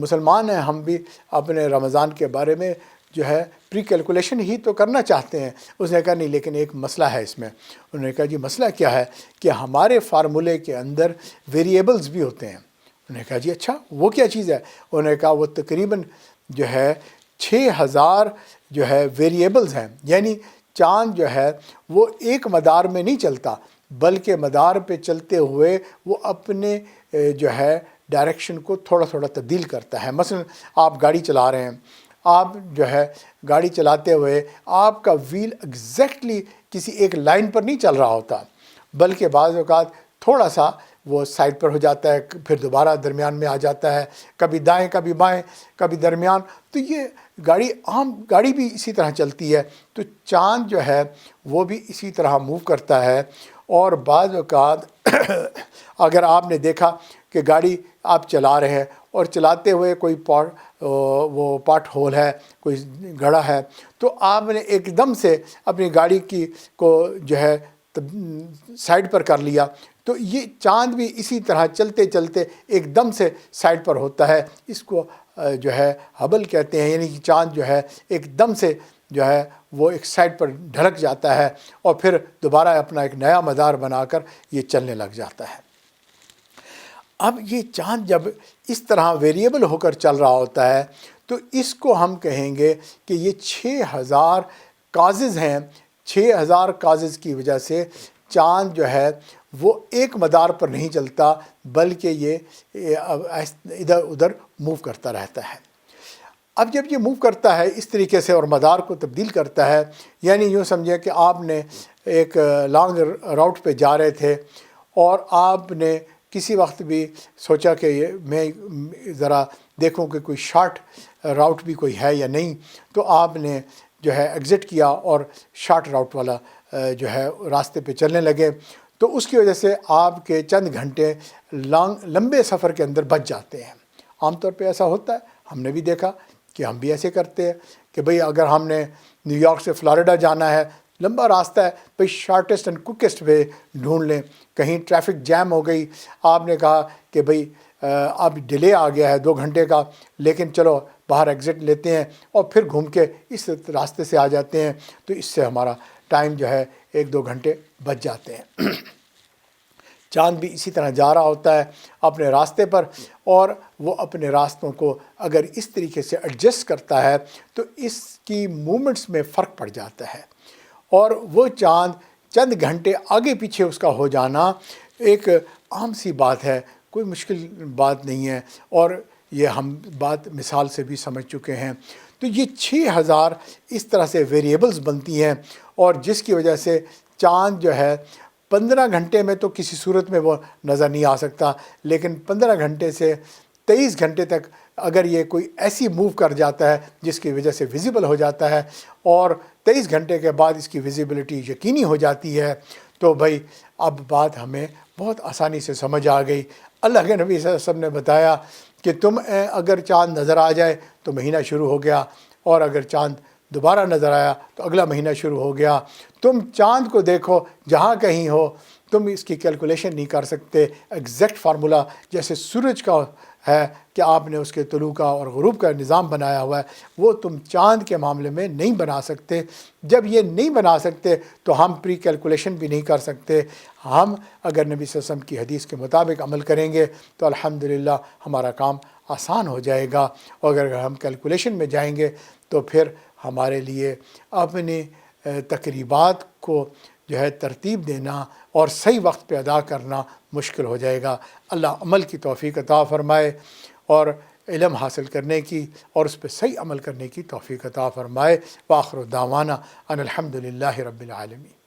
مسلمان ہیں، ہم بھی اپنے رمضان کے بارے میں جو ہے پری کیلکولیشن ہی تو کرنا چاہتے ہیں۔ اس نے کہا نہیں، لیکن ایک مسئلہ ہے اس میں۔ انہوں نے کہا جی مسئلہ کیا ہے؟ کہ ہمارے فارمولے کے اندر ویریبلز بھی ہوتے ہیں۔ انہوں نے کہا جی اچھا وہ کیا چیز ہے؟ انہوں نے کہا وہ تقریباً جو ہے 6000 جو ہے ویریبلز ہیں، یعنی چاند جو ہے وہ ایک مدار میں نہیں چلتا بلکہ مدار پہ چلتے ہوئے وہ اپنے جو ہے ڈائریکشن کو تھوڑا تھوڑا تبدیل کرتا ہے۔ مثلا آپ گاڑی چلا رہے ہیں، آپ جو ہے گاڑی چلاتے ہوئے آپ کا ویل ایگزیکٹلی کسی ایک لائن پر نہیں چل رہا ہوتا، بلکہ بعض اوقات تھوڑا سا وہ سائڈ پر ہو جاتا ہے، پھر دوبارہ درمیان میں آ جاتا ہے، کبھی دائیں کبھی بائیں کبھی درمیان۔ تو یہ عام گاڑی بھی اسی طرح چلتی ہے، تو چاند جو ہے وہ بھی اسی طرح موو کرتا ہے۔ اور بعض اوقات اگر آپ نے دیکھا کہ گاڑی آپ چلا رہے ہیں اور چلاتے ہوئے کوئی پاٹ ہول ہے، کوئی گڑھا ہے، تو آپ نے ایک دم سے اپنی گاڑی کو جو ہے سائڈ پر کر لیا، تو یہ چاند بھی اسی طرح چلتے چلتے ایک دم سے سائڈ پر ہوتا ہے۔ اس کو جو ہے ہبل کہتے ہیں، یعنی کہ چاند جو ہے ایک دم سے جو ہے وہ ایک سائڈ پر ڈھلک جاتا ہے اور پھر دوبارہ اپنا ایک نیا مدار بنا کر یہ چلنے لگ جاتا ہے۔ اب یہ چاند جب اس طرح ویریبل ہو کر چل رہا ہوتا ہے تو اس کو ہم کہیں گے کہ یہ 6000 کازز ہیں۔ 6000 کازز کی وجہ سے چاند جو ہے وہ ایک مدار پر نہیں چلتا بلکہ یہ ادھر ادھر موو کرتا رہتا ہے۔ اب جب یہ موو کرتا ہے اس طریقے سے اور مدار کو تبدیل کرتا ہے، یعنی یوں سمجھیں کہ آپ نے ایک لانگ راؤٹ پہ جا رہے تھے اور آپ نے کسی وقت بھی سوچا کہ میں ذرا دیکھوں کہ کوئی شارٹ راؤٹ بھی کوئی ہے یا نہیں، تو آپ نے جو ہے ایگزٹ کیا اور شارٹ راؤٹ والا جو ہے راستے پہ چلنے لگے، تو اس کی وجہ سے آپ کے چند گھنٹے لمبے سفر کے اندر بچ جاتے ہیں۔ عام طور پہ ایسا ہوتا ہے، ہم نے بھی دیکھا کہ ہم بھی ایسے کرتے ہیں کہ بھئی اگر ہم نے نیو یارک سے فلوریڈا جانا ہے، لمبا راستہ ہے، بھئی شارٹیسٹ اینڈ کوکیسٹ وے ڈھونڈ لیں۔ کہیں ٹریفک جیم ہو گئی، آپ نے کہا کہ بھئی اب ڈیلے آ گیا ہے 2 گھنٹے کا، لیکن چلو باہر ایگزٹ لیتے ہیں اور پھر گھوم کے اس راستے سے آ جاتے ہیں، تو اس سے ہمارا ٹائم جو ہے 1-2 گھنٹے بچ جاتے ہیں۔ چاند بھی اسی طرح جا رہا ہوتا ہے اپنے راستے پر، اور وہ اپنے راستوں کو اگر اس طریقے سے ایڈجسٹ کرتا ہے تو اس کی موومنٹس میں فرق پڑ جاتا ہے، اور وہ چاند چند گھنٹے آگے پیچھے اس کا ہو جانا ایک عام سی بات ہے، کوئی مشکل بات نہیں ہے، اور یہ ہم بات مثال سے بھی سمجھ چکے ہیں۔ تو یہ 6000 اس طرح سے ویریبلز بنتی ہیں، اور جس کی وجہ سے چاند جو ہے 15 گھنٹے میں تو کسی صورت میں وہ نظر نہیں آ سکتا، لیکن 15 گھنٹے سے 23 گھنٹے تک اگر یہ کوئی ایسی موو کر جاتا ہے جس کی وجہ سے ویزیبل ہو جاتا ہے، اور 23 گھنٹے کے بعد اس کی ویزیبلٹی یقینی ہو جاتی ہے، تو بھائی اب بات ہمیں بہت آسانی سے سمجھ آ گئی۔ اللہ کے نبی صلی اللہ علیہ وسلم نے بتایا کہ تم اگر چاند نظر آ جائے تو مہینہ شروع ہو گیا، اور اگر چاند دوبارہ نظر آیا تو اگلا مہینہ شروع ہو گیا۔ تم چاند کو دیکھو جہاں کہیں ہو، تم اس کی کیلکولیشن نہیں کر سکتے ایگزیکٹ فارمولا جیسے سورج کا ہے کہ آپ نے اس کے طلوع کا اور غروب کا نظام بنایا ہوا ہے، وہ تم چاند کے معاملے میں نہیں بنا سکتے۔ جب یہ نہیں بنا سکتے تو ہم پری کیلکولیشن بھی نہیں کر سکتے۔ ہم اگر نبی صلی اللہ علیہ وسلم کی حدیث کے مطابق عمل کریں گے تو الحمدللہ ہمارا کام آسان ہو جائے گا، اور اگر ہم کیلکولیشن میں جائیں گے تو پھر ہمارے لیے اپنی تقریبات کو جو ہے ترتیب دینا اور صحیح وقت پہ ادا کرنا مشکل ہو جائے گا۔ اللہ عمل کی توفیق عطا فرمائے، اور علم حاصل کرنے کی اور اس پہ صحیح عمل کرنے کی توفیق عطا فرمائے۔ وآخر دعوانا ان الحمدللہ رب العالمین۔